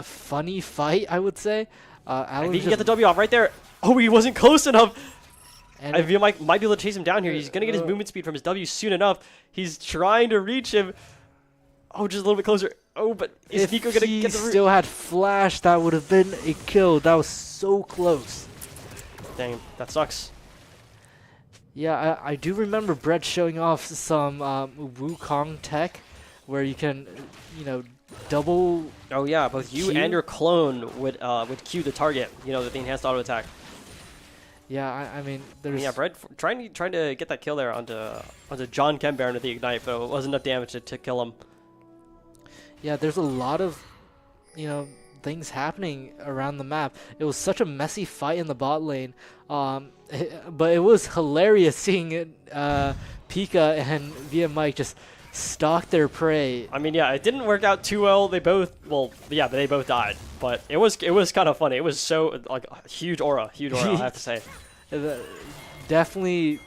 S1: funny fight, I would say.
S2: I think he can get the W off right there. Oh, he wasn't close enough. And I feel might be able to chase him down here. He's going to get his movement speed from his W soon enough. He's trying to reach him. Oh, just a little bit closer. Oh, but is Nico going to get the root?
S1: If he still had flash, that would have been a kill. That was so close.
S2: Dang, that sucks.
S1: Yeah, I do remember Brett showing off some Wukong tech where you can, double.
S2: Oh yeah, both you and your clone would Q the target. The enhanced auto attack.
S1: Yeah, I mean, there's.
S2: Yeah, Brett trying to get that kill there onto John Kembaron with the ignite, but it wasn't enough damage to kill him.
S1: Yeah, there's a lot of, things happening around the map. It was such a messy fight in the bot lane, but it was hilarious seeing Pika and Via Mike just stalk their prey.
S2: I mean, yeah, it didn't work out too well. They both died, but it was kind of funny. It was so like huge aura, I have to say.
S1: Definitely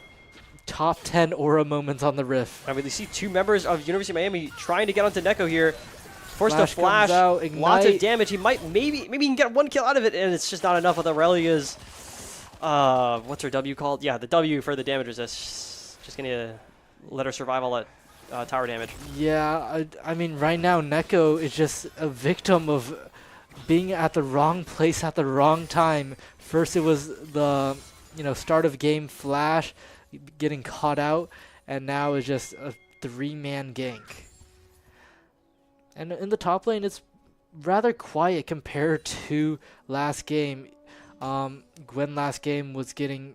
S1: top 10 aura moments on the Rift.
S2: I mean, you see two members of University of Miami trying to get onto Neko here. Forced a flash,
S1: out,
S2: lots of damage. He might maybe he can get one kill out of it, and it's just not enough with Aurelia's. What's her W called? Yeah, the W for the damage resist. Just gonna let her survive all that tower damage.
S1: Yeah, I mean, right now Neko is just a victim of being at the wrong place at the wrong time. First, it was the start of game flash, getting caught out, and now it's just a 3-man gank. And in the top lane, it's rather quiet compared to last game. Gwen last game was getting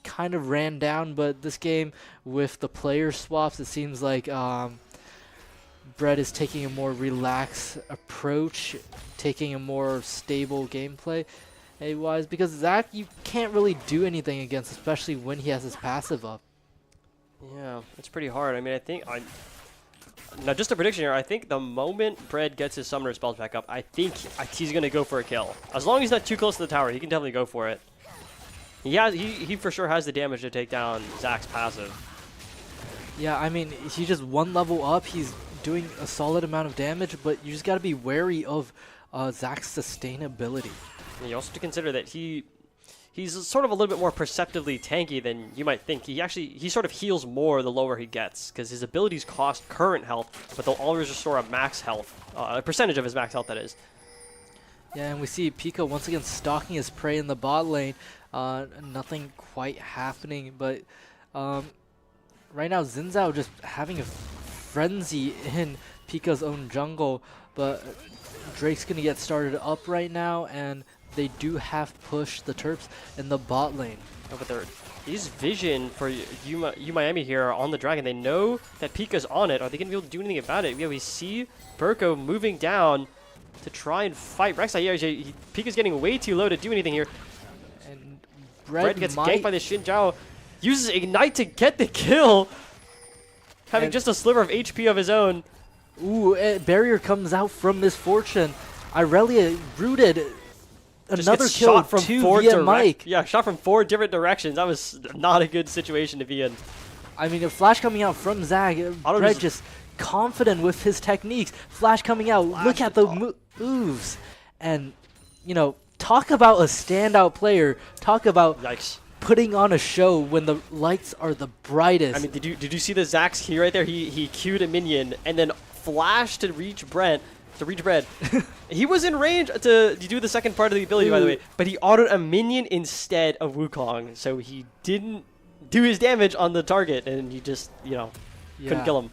S1: kind of ran down, but this game with the player swaps, it seems like Brett is taking a more relaxed approach, taking a more stable gameplay wise, because Zac, you can't really do anything against, especially when he has his passive up.
S2: Yeah, it's pretty hard. I mean, now, just a prediction here. I think the moment Brett gets his summoner spells back up, I think he's going to go for a kill. As long as he's not too close to the tower, he can definitely go for it. He for sure has the damage to take down Zac's passive.
S1: Yeah, I mean, he's just one level up. He's doing a solid amount of damage, but you just got to be wary of Zac's sustainability.
S2: And you also have to consider that he he's sort of a little bit more perceptively tanky than you might think. He sort of heals more the lower he gets, because his abilities cost current health, but they'll always restore a max health, a percentage of his max health, that is.
S1: Yeah, and we see Pico once again stalking his prey in the bot lane. Nothing quite happening, but right now Xin Zhao just having a frenzy in Pico's own jungle, but Drake's gonna get started up right now, and they do have pushed the Terps in the bot lane.
S2: Oh, but these vision for U Miami here are on the dragon. They know that Pika's on it. Are they gonna be able to do anything about it? Yeah, we see Burko moving down to try and fight Rek'Sai. Yeah, Pika's getting way too low to do anything here.
S1: And
S2: Brett gets ganked by the Xin Zhao. Uses Ignite to get the kill. Having just a sliver of HP of his own.
S1: Ooh, barrier comes out from Misfortune. Irelia rooted another kill
S2: shot from
S1: to
S2: 4
S1: via Mike.
S2: Yeah, shot from 4 different directions. That was not a good situation to be in.
S1: I mean, a flash coming out from Zag. Brett just confident with his techniques. Flash coming out. Look at the moves. And, you know, talk about a standout player. Talk about putting on a show when the lights are the brightest.
S2: I mean, did you see the Zax here right there? He queued a minion and then flashed to reach Brent. He was in range to do the second part of the ability, by the way, but he autoed a minion instead of Wukong, so he didn't do his damage on the target, and he just, you know, couldn't kill him.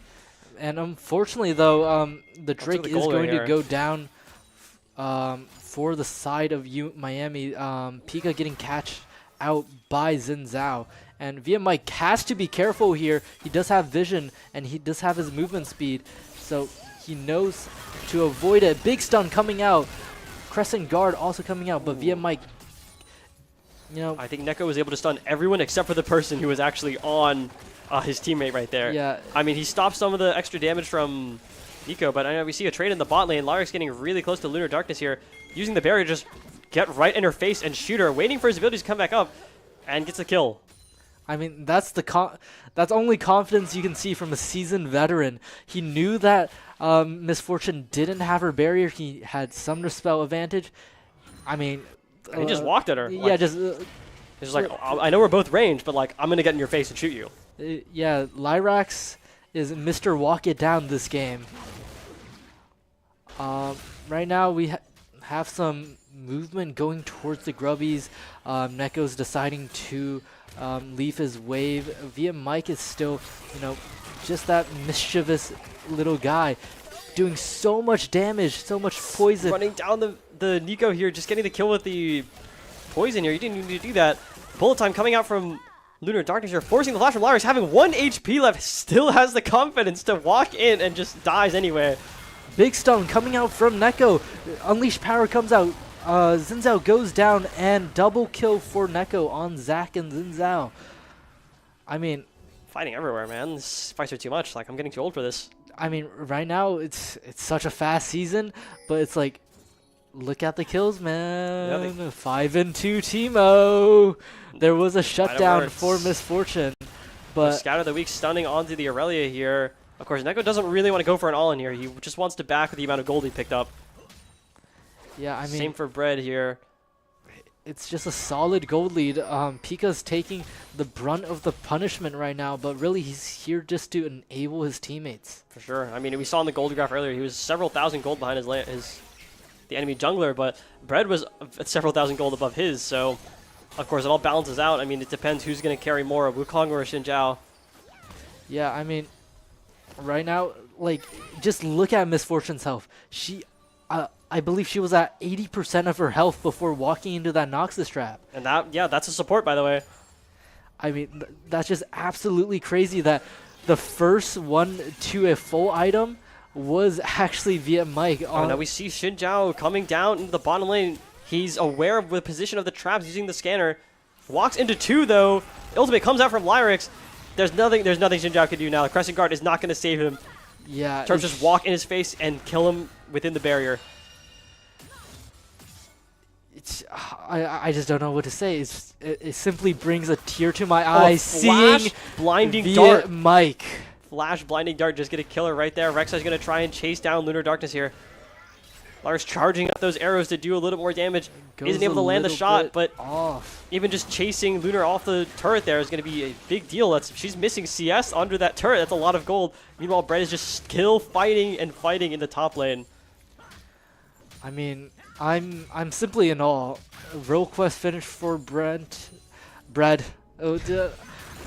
S1: And unfortunately, though, the Drake is going to go down for the side of Miami. Pika getting catched out by Xin Zhao. And Via Mike has to be careful here. He does have vision, and he does have his movement speed, so he knows to avoid it. Big stun coming out. Crescent Guard also coming out, but Via Mike, you know,
S2: I think Neko was able to stun everyone except for the person who was actually on his teammate right there.
S1: Yeah.
S2: I mean, he stopped some of the extra damage from Nico, but I know we see a trade in the bot lane. Lyric's getting really close to Lunar Darkness here, using the barrier to just get right in her face and shoot her, waiting for his abilities to come back up, and gets the kill.
S1: I mean, that's only confidence you can see from a seasoned veteran. He knew that Misfortune didn't have her barrier. He had Summoner Spell advantage. I mean,
S2: he just walked at her.
S1: Yeah,
S2: he's like, I know we're both ranged, but like, I'm gonna get in your face and shoot you.
S1: Yeah, Lyrax is Mr. Walk It Down this game. Right now we have some movement going towards the Grubbies. Neko's deciding to leave his wave. Via Mike is still, you know, just that mischievous little guy, doing so much damage, so much poison.
S2: Running down the Nico here, just getting the kill with the poison here. You didn't need to do that. Bullet time coming out from Lunar Darkness here, forcing the flash from Lyrax, having 1 HP left, still has the confidence to walk in and just dies anyway.
S1: Big stun coming out from Neko. Unleashed Power comes out. Xin Zhao goes down, and double kill for Neko on Zac and Xin Zhao. I mean,
S2: fighting everywhere, man. These fights are too much. Like, I'm getting too old for this.
S1: I mean, right now it's such a fast season, but it's like, look at the kills, man. Yeah, 5-2 Teemo. There was a shutdown for Misfortune, but
S2: Scout of the Week stunning onto the Aurelia here. Of course, Neko doesn't really want to go for an all-in here. He just wants to back the amount of gold he picked up.
S1: Yeah, I mean,
S2: same for Bread here.
S1: It's just a solid gold lead. Pika's taking the brunt of the punishment right now, but really he's here just to enable his teammates.
S2: For sure. I mean, we saw in the gold graph earlier, he was several thousand gold behind the enemy jungler, but Bread was several thousand gold above his, so of course it all balances out. I mean, it depends who's going to carry more, Wukong or Xin Zhao.
S1: Yeah, I mean, right now, like, just look at Misfortune's health. She, I believe she was at 80% of her health before walking into that Noxus trap.
S2: And that's a support, by the way.
S1: I mean, that's just absolutely crazy that the first one to a full item was actually via Mike.
S2: Now we see Xin Zhao coming down into the bottom lane. He's aware of the position of the traps using the scanner. Walks into 2, though. Ultimate comes out from Lyrax. There's nothing Xin Zhao can do now. The Crescent Guard is not going to save him.
S1: Yeah.
S2: Terps just walk in his face and kill him within the barrier.
S1: I just don't know what to say. It simply brings a tear to my eyes seeing
S2: blinding dart.
S1: Mike.
S2: Flash blinding dart, just get a killer right there. Rek'Sai's going to try and chase down Lunar Darkness here. Lars charging up those arrows to do a little more damage.
S1: Goes
S2: Isn't able to
S1: a
S2: land the
S1: little
S2: shot,
S1: bit
S2: but
S1: off.
S2: even just chasing Lunar off the turret there is going to be a big deal. She's missing CS under that turret. That's a lot of gold. Meanwhile, Brett is just still fighting and fighting in the top lane.
S1: I mean, I'm simply in awe. Role quest finish for Bread. Oh,
S2: the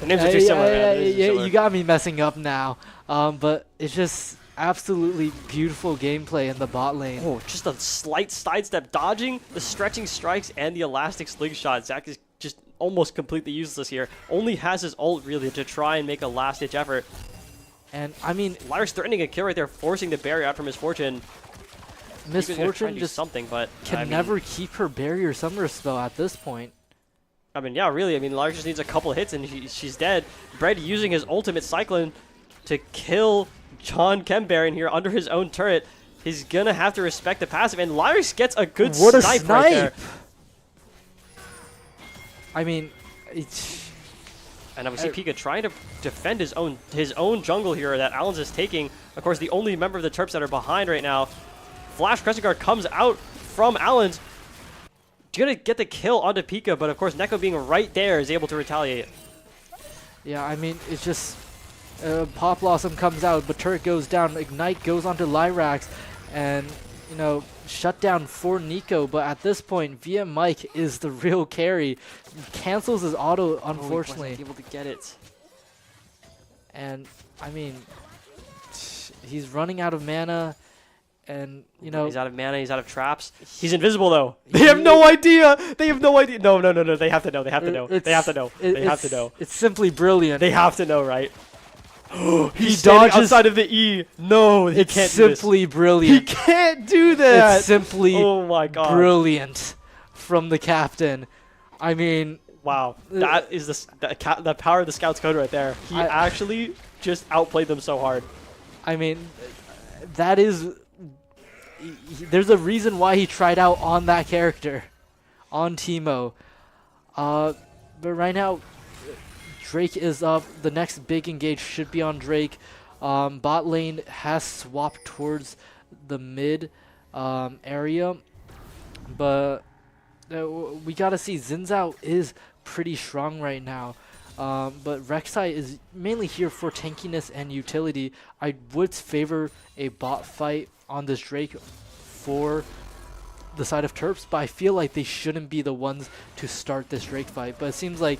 S2: names are too similar, man.
S1: You got me messing up now. But it's just absolutely beautiful gameplay in the bot lane.
S2: Oh, just a slight sidestep, dodging the stretching strikes and the elastic slingshot. Zach is just almost completely useless here. Only has his ult really to try and make a last-ditch effort.
S1: And I mean,
S2: Lars threatening a kill right there, forcing the barrier out from Misfortune.
S1: Misfortune just
S2: something, but
S1: can never keep her barrier summer spell at this point.
S2: I mean, yeah, really. I mean, Lars just needs a couple hits and she's dead. Bread using his ultimate Cyclone to kill John Kembaron here under his own turret. He's gonna have to respect the passive, and Lars gets a good snipe right there.
S1: I mean,
S2: and now we see Pika trying to defend his own jungle here that Allens is taking. Of course, the only member of the Terps that are behind right now. Flash Crescent Guard comes out from Allens. Gonna get the kill onto Pika, but of course Neko being right there is able to retaliate.
S1: Yeah, I mean, it's just Pop Blossom comes out, but turret goes down. Ignite goes onto Lyrax, and you know, shut down for Nico. But at this point, Via Mike is the real carry. Cancels his auto, unfortunately.
S2: He wasn't able to get it.
S1: And I mean, he's running out of mana. And, you know,
S2: he's out of mana, he's out of traps. He's invisible, though. They have no idea. They have no idea. No. They have to know. They have to know. They have to know. They have to know.
S1: It's simply brilliant.
S2: They have to know, right? He dodges outside of the E. No, he can't do this.
S1: It's simply brilliant.
S2: He can't do that.
S1: It's simply
S2: oh my God.
S1: Brilliant from the captain. I mean,
S2: wow. That is the power of the Scouts code right there. He actually just outplayed them so hard.
S1: I mean, that is... There's a reason why he tried out on that character, on Teemo. But right now, Drake is up. The next big engage should be on Drake. Bot lane has swapped towards the mid area. But we gotta see, Xin Zhao is pretty strong right now. But Rek'Sai is mainly here for tankiness and utility. I would favor a bot fight on this Drake for the side of Terps, but I feel like they shouldn't be the ones to start this Drake fight. But it seems like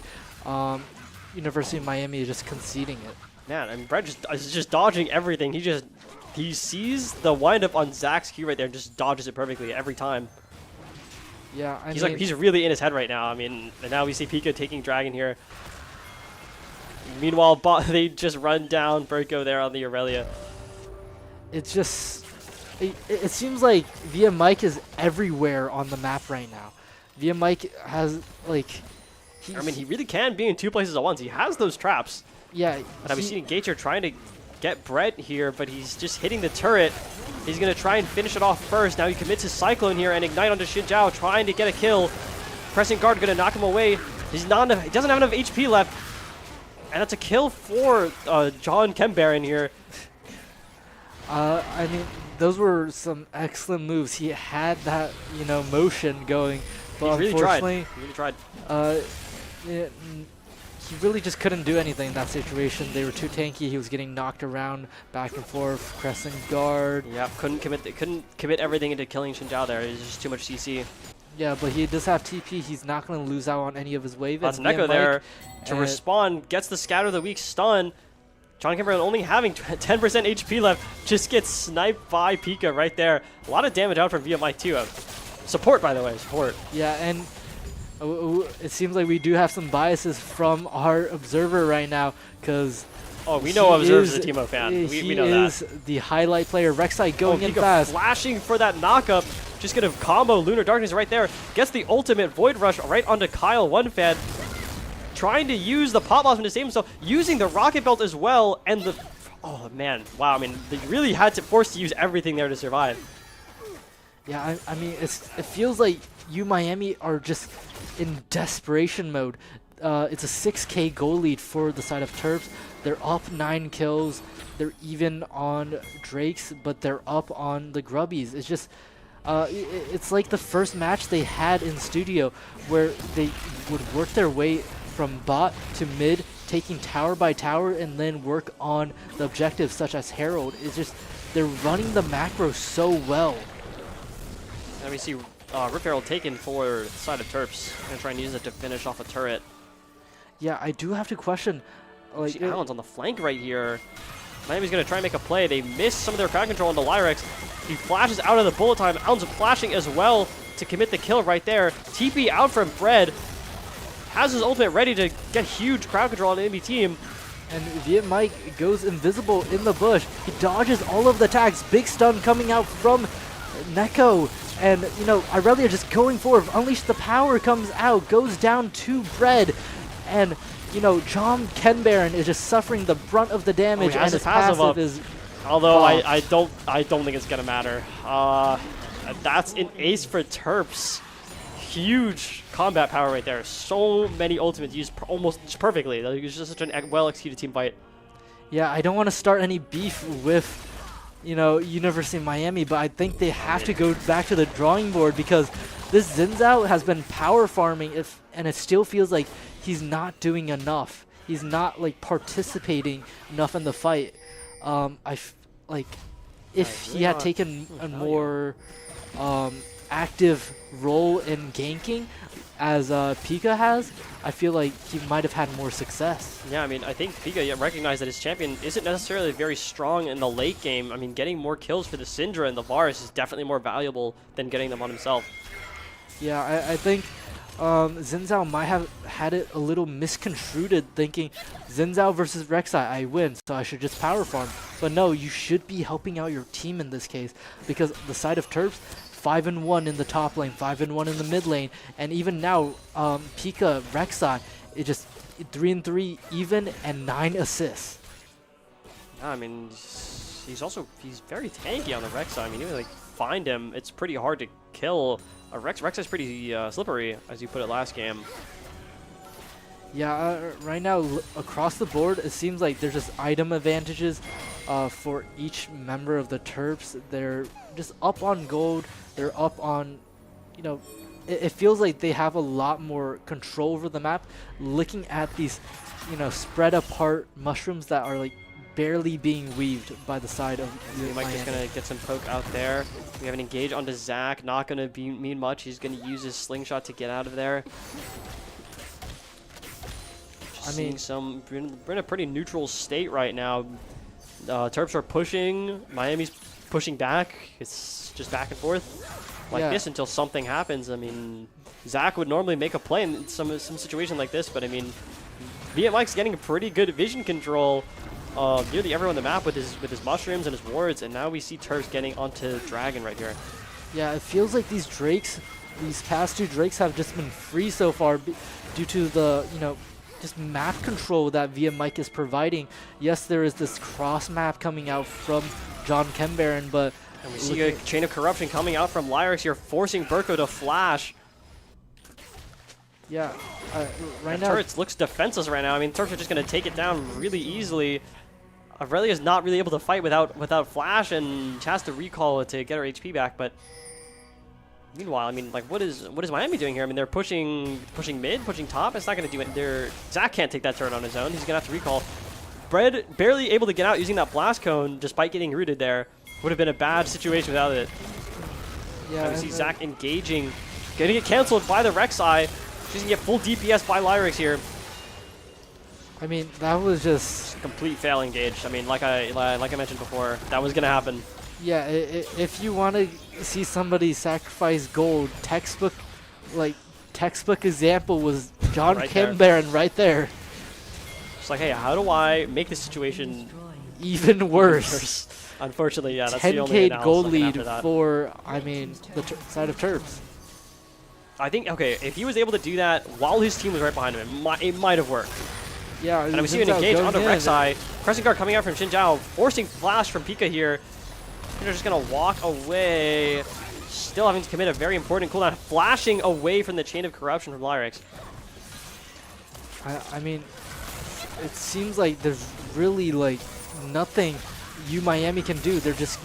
S1: University of Miami is just conceding it.
S2: Man, I mean, Brett is just dodging everything. He sees the windup on Zach's Q right there and just dodges it perfectly every time.
S1: Yeah,
S2: he's really in his head right now. I mean, and now we see Pika taking Dragon here. Meanwhile, they just run down Berko there on the Aurelia.
S1: It's just... It seems like Via Mike is everywhere on the map right now. Via Mike has, like...
S2: I mean, he really can be in two places at once. He has those traps.
S1: Yeah.
S2: But I've seen Gator trying to get Brett here, but he's just hitting the turret. He's going to try and finish it off first. Now he commits his Cyclone here and Ignite onto Xin Zhao, trying to get a kill. Pressing Guard going to knock him away. He doesn't have enough HP left. And that's a kill for John Kembaron here.
S1: I mean, those were some excellent moves. He had that, you know, motion going, but
S2: he
S1: unfortunately,
S2: really tried.
S1: He really just couldn't do anything in that situation. They were too tanky. He was getting knocked around, back and forth, Crescent Guard.
S2: Yeah, couldn't commit everything into killing Xin Zhao there. It was just too much CC.
S1: Yeah, but he does have TP. He's not going to lose out on any of his wave.
S2: That's Neko there to respond. Gets the Scatter of the Weak stun. John Kembaron only having 10% HP left, just gets sniped by Pika right there. A lot of damage out from Via Mike too. Support, by the way, support.
S1: Yeah, and it seems like we do have some biases from our observer right now, because
S2: we know Observer's a Teemo fan. We know that.
S1: He is the highlight player. Rek'Sai going in
S2: Pika
S1: fast.
S2: Flashing for that knockup. Just going to combo Lunar Darkness right there. Gets the ultimate Void Rush right onto Kyle OneFan. Trying to use the Pop Blossom to save himself. Using the Rocket Belt as well. And the... Oh, man. Wow. I mean, they really had to force to use everything there to survive.
S1: Yeah, I mean, it feels like Miami are just in desperation mode. It's a 6k goal lead for the side of Terps. They're up 9 kills. They're even on Drakes, but they're up on the Grubbies. It's just It's like the first match they had in studio where they would work their way from bot to mid, taking tower by tower, and then work on the objectives such as Herald. It's just, they're running the macro so well.
S2: And we see Rip Herald taken for the side of Terps and trying to use it to finish off a turret.
S1: Yeah, I do have to question. Like,
S2: Allen's on the flank right here. Miami's going to try and make a play. They miss some of their crowd control into Lyrex. He flashes out of the bullet time. Allen's flashing as well to commit the kill right there. TP out from Bread. Has his ultimate ready to get huge crowd control on the enemy team.
S1: And Viet Mike goes invisible in the bush. He dodges all of the attacks. Big stun coming out from Neko. And, you know, Irelia just going forward. Unleash the Power comes out. Goes down to Bread. And, you know, John Kenbaron is just suffering the brunt of the damage. And his passive is...
S2: Although I don't think it's going to matter. That's an ace for Terps. Huge combat power right there. So many ultimates used almost perfectly. It was just such a well-executed team fight.
S1: Yeah, I don't want to start any beef with, you know, University of Miami, but I think they have to go back to the drawing board because this Xin Zhao has been power farming, and it still feels like he's not doing enough. He's not like participating enough in the fight. If he had taken a more active role in ganking, as Pika has, I feel like he might have had more success.
S2: Yeah, I mean, I think Pika recognized that his champion isn't necessarily very strong in the late game. I mean, getting more kills for the Syndra and the Varus is definitely more valuable than getting them on himself.
S1: Yeah, I think Xin Zhao might have had it a little misconstrued, thinking Xin Zhao versus Rek'Sai, I win, so I should just power farm. But no, you should be helping out your team in this case, because the side of Terps, 5-1 in the top lane, 5-1 in the mid lane, and even now, Pika, Rek'Sai, it just 3-3 even and 9 assists.
S2: I mean, he's very tanky on the Rek'Sai. I mean, even like find him, it's pretty hard to kill. Rek'Sai's pretty slippery, as you put it last game.
S1: Yeah, right now across the board, it seems like there's just item advantages for each member of the Terps. They're just up on gold. They're up on, you know, it feels like they have a lot more control over the map. Looking at these, you know, spread apart mushrooms that are like barely being weaved by the side of
S2: Mike is going to get some poke out there. We have an engage onto Zach. Not going to mean much. He's going to use his slingshot to get out of there. I mean, we're in a pretty neutral state right now. Terps are pushing. Miami's pushing back. It's just back and forth like this until something happens. I mean, Zach would normally make a play in some situation like this, but I mean, Viet Mike's getting a pretty good vision control nearly everywhere on the map with his mushrooms and his wards, and now we see Terps getting onto Dragon right here.
S1: Yeah, it feels like these past two Drakes have just been free so far due to the, you know, just map control that Viet Mike is providing. Yes, there is this cross map coming out from John Kenbaron, but
S2: and we see a chain of corruption coming out from Lyrex here, forcing Burko to flash.
S1: Yeah, right now
S2: Turrets looks defenseless right now. I mean, Terps are just going to take it down really easily. Aurelia's not really able to fight without flash, and has to recall it to get her HP back. But meanwhile, I mean, like, what is Miami doing here? I mean, they're pushing mid, pushing top. It's not going to do it. Zach can't take that turret on his own. He's going to have to recall. Bread barely able to get out using that blast cone, despite getting rooted there. Would have been a bad situation without it.
S1: Yeah,
S2: and we see Zach engaging, going to get canceled by the Rek'Sai. She's going to get full DPS by Lyrex here.
S1: I mean, that was just
S2: complete fail engage. I mean, like I mentioned before, that was going to happen.
S1: Yeah, if you want to see somebody sacrifice gold, textbook example was John Kenbaron right there.
S2: It's like, hey, how do I make this situation
S1: even worse?
S2: Unfortunately, yeah, that's the only analysis
S1: gold lead for, I mean, the side of Terps.
S2: I think, okay, if he was able to do that while his team was right behind him, it might have worked.
S1: Yeah,
S2: and we see an engage onto Rek'Sai. Crescent Guard coming out from Xin Zhao, forcing flash from Pika here. They're just going to walk away, still having to commit a very important cooldown, flashing away from the chain of corruption from Lyrex.
S1: I mean, it seems like there's really like nothing Miami can do. They're just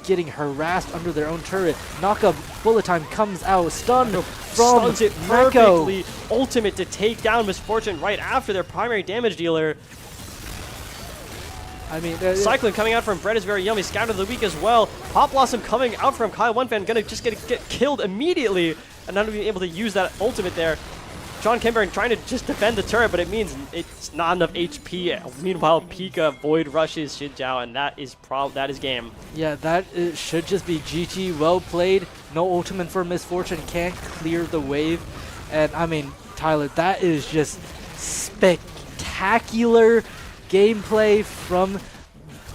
S1: getting harassed under their own turret. Knockup, bullet time comes out, stun from
S2: Stuns it
S1: Neko.
S2: perfectly. Ultimate to take down Misfortune right after their primary damage dealer.
S1: I mean,
S2: Cyclone coming out from Brett is very yummy. Scout of the week as well. Pop Blossom coming out from Kyle One Fan, gonna just get killed immediately, and not being able to use that ultimate there. John Kimber trying to just defend the turret, but it means it's not enough HP. Meanwhile, Pika Void rushes Xin Zhao, and that is game.
S1: Yeah, that should just be GG. Well played. No ultimate for Misfortune. Can't clear the wave. And I mean, Tyler, that is just spectacular gameplay from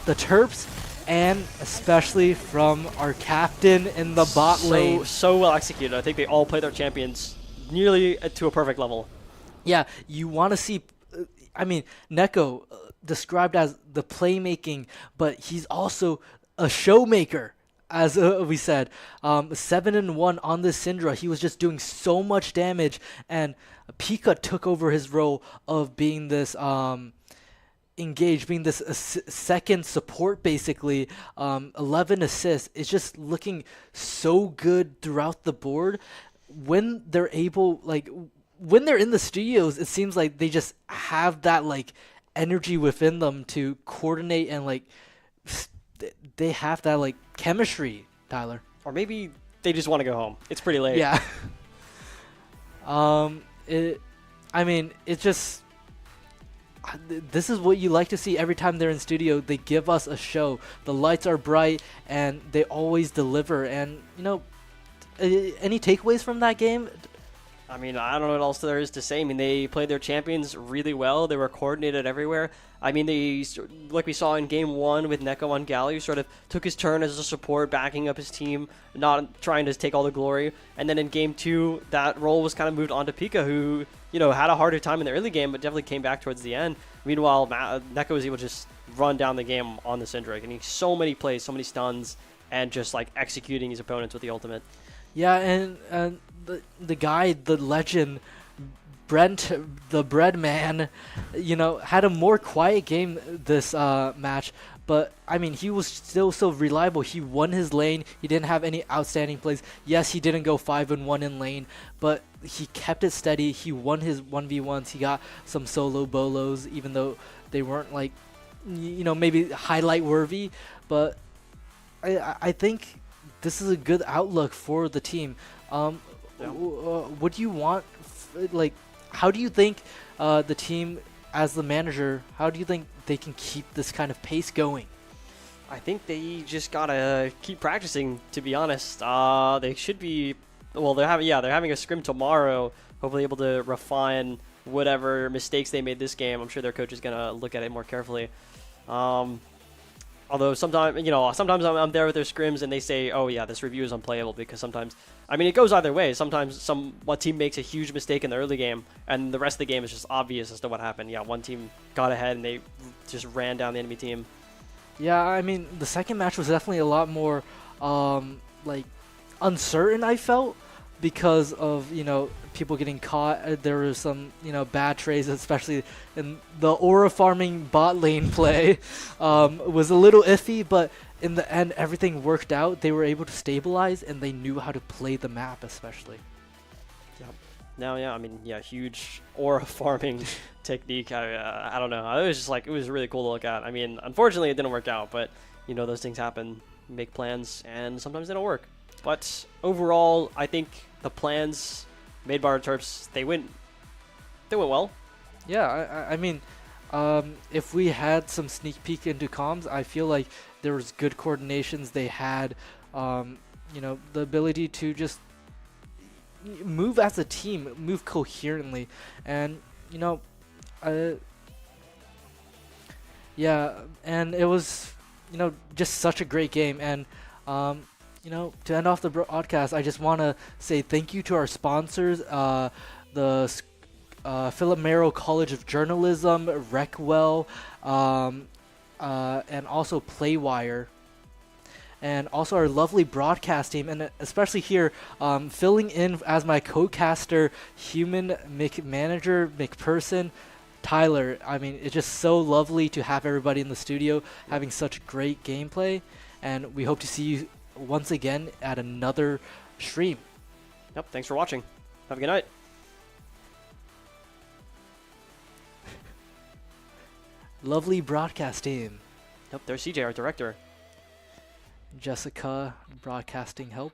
S1: the Terps, and especially from our captain in the bot lane.
S2: So well executed. I think they all play their champions nearly to a perfect level.
S1: Yeah, you want to see, I mean, Neko described as the playmaking, but he's also a showmaker, as we said. 7-1 on the Syndra. He was just doing so much damage, and Pika took over his role of being this engaged, being this second support, basically. 11 assists. It's just looking so good throughout the board. When they're able, like, when they're in the studios, it seems like they just have that, like, energy within them to coordinate, and, like, they have that, like, chemistry, Tyler.
S2: Or maybe they just want to go home. It's pretty late.
S1: Yeah. I mean, it just, this is what you like to see every time they're in studio. They give us a show. The lights are bright, and they always deliver. And, you know, any takeaways from that game?
S2: I mean, I don't know what else there is to say. I mean, they played their champions really well. They were coordinated everywhere. I mean, they, like we saw in Game 1 with Neko on Galio, who sort of took his turn as a support, backing up his team, not trying to take all the glory. And then in Game 2, that role was kind of moved on to Pika, who, you know, had a harder time in the early game, but definitely came back towards the end. Meanwhile, Neko was able to just run down the game on the Syndra, getting so many plays, so many stuns, and just, like, executing his opponents with the ultimate.
S1: Yeah, and the guy, the legend, Brent, the bread man, you know, had a more quiet game this match. But, I mean, he was still so reliable. He won his lane. He didn't have any outstanding plays. Yes, he didn't go 5-1 in lane, but he kept it steady. He won his 1v1s. He got some solo bolos, even though they weren't, like, you know, maybe highlight worthy. But I think this is a good outlook for the team. What do you want, like, how do you think the team, as the manager, how do you think they can keep this kind of pace going?
S2: I think they just gotta keep practicing, to be honest. They should be, well, they're having a scrim tomorrow, hopefully able to refine whatever mistakes they made this game. I'm sure their coach is gonna look at it more carefully. Although sometimes I'm there with their scrims and they say, oh yeah, this review is unplayable, because sometimes, I mean, it goes either way. Sometimes one team makes a huge mistake in the early game and the rest of the game is just obvious as to what happened. Yeah, one team got ahead and they just ran down the enemy team.
S1: Yeah, I mean, the second match was definitely a lot more, like, uncertain, I felt, because of, you know, people getting caught. There was some, you know, bad trades, especially in the aura farming bot lane play. Was a little iffy, but in the end, everything worked out. They were able to stabilize, and they knew how to play the map, especially.
S2: Yep. Now, yeah, I mean, yeah, huge aura farming technique. I don't know. It was just like, it was really cool to look at. I mean, unfortunately, it didn't work out, but, you know, those things happen. Make plans, and sometimes they don't work. But overall, I think the plans made by our Terps, they went well.
S1: Yeah, I mean, if we had some sneak peek into comms, I feel like there was good coordinations. They had, you know, the ability to just move as a team, move coherently, and, you know, yeah, and it was, you know, just such a great game. And you know, to end off the broadcast, I just want to say thank you to our sponsors, the Philip Merrill College of Journalism, Recwell, and also Playwire, and also our lovely broadcast team, and especially here, filling in as my co-caster, human manager, McPherson, Tyler. I mean, it's just so lovely to have everybody in the studio having such great gameplay. and we hope to see you once again at another stream.
S2: Yep, thanks for watching. Have a good night.
S1: Lovely broadcast team.
S2: Yep, there's CJ, our director.
S1: Jessica, broadcasting help.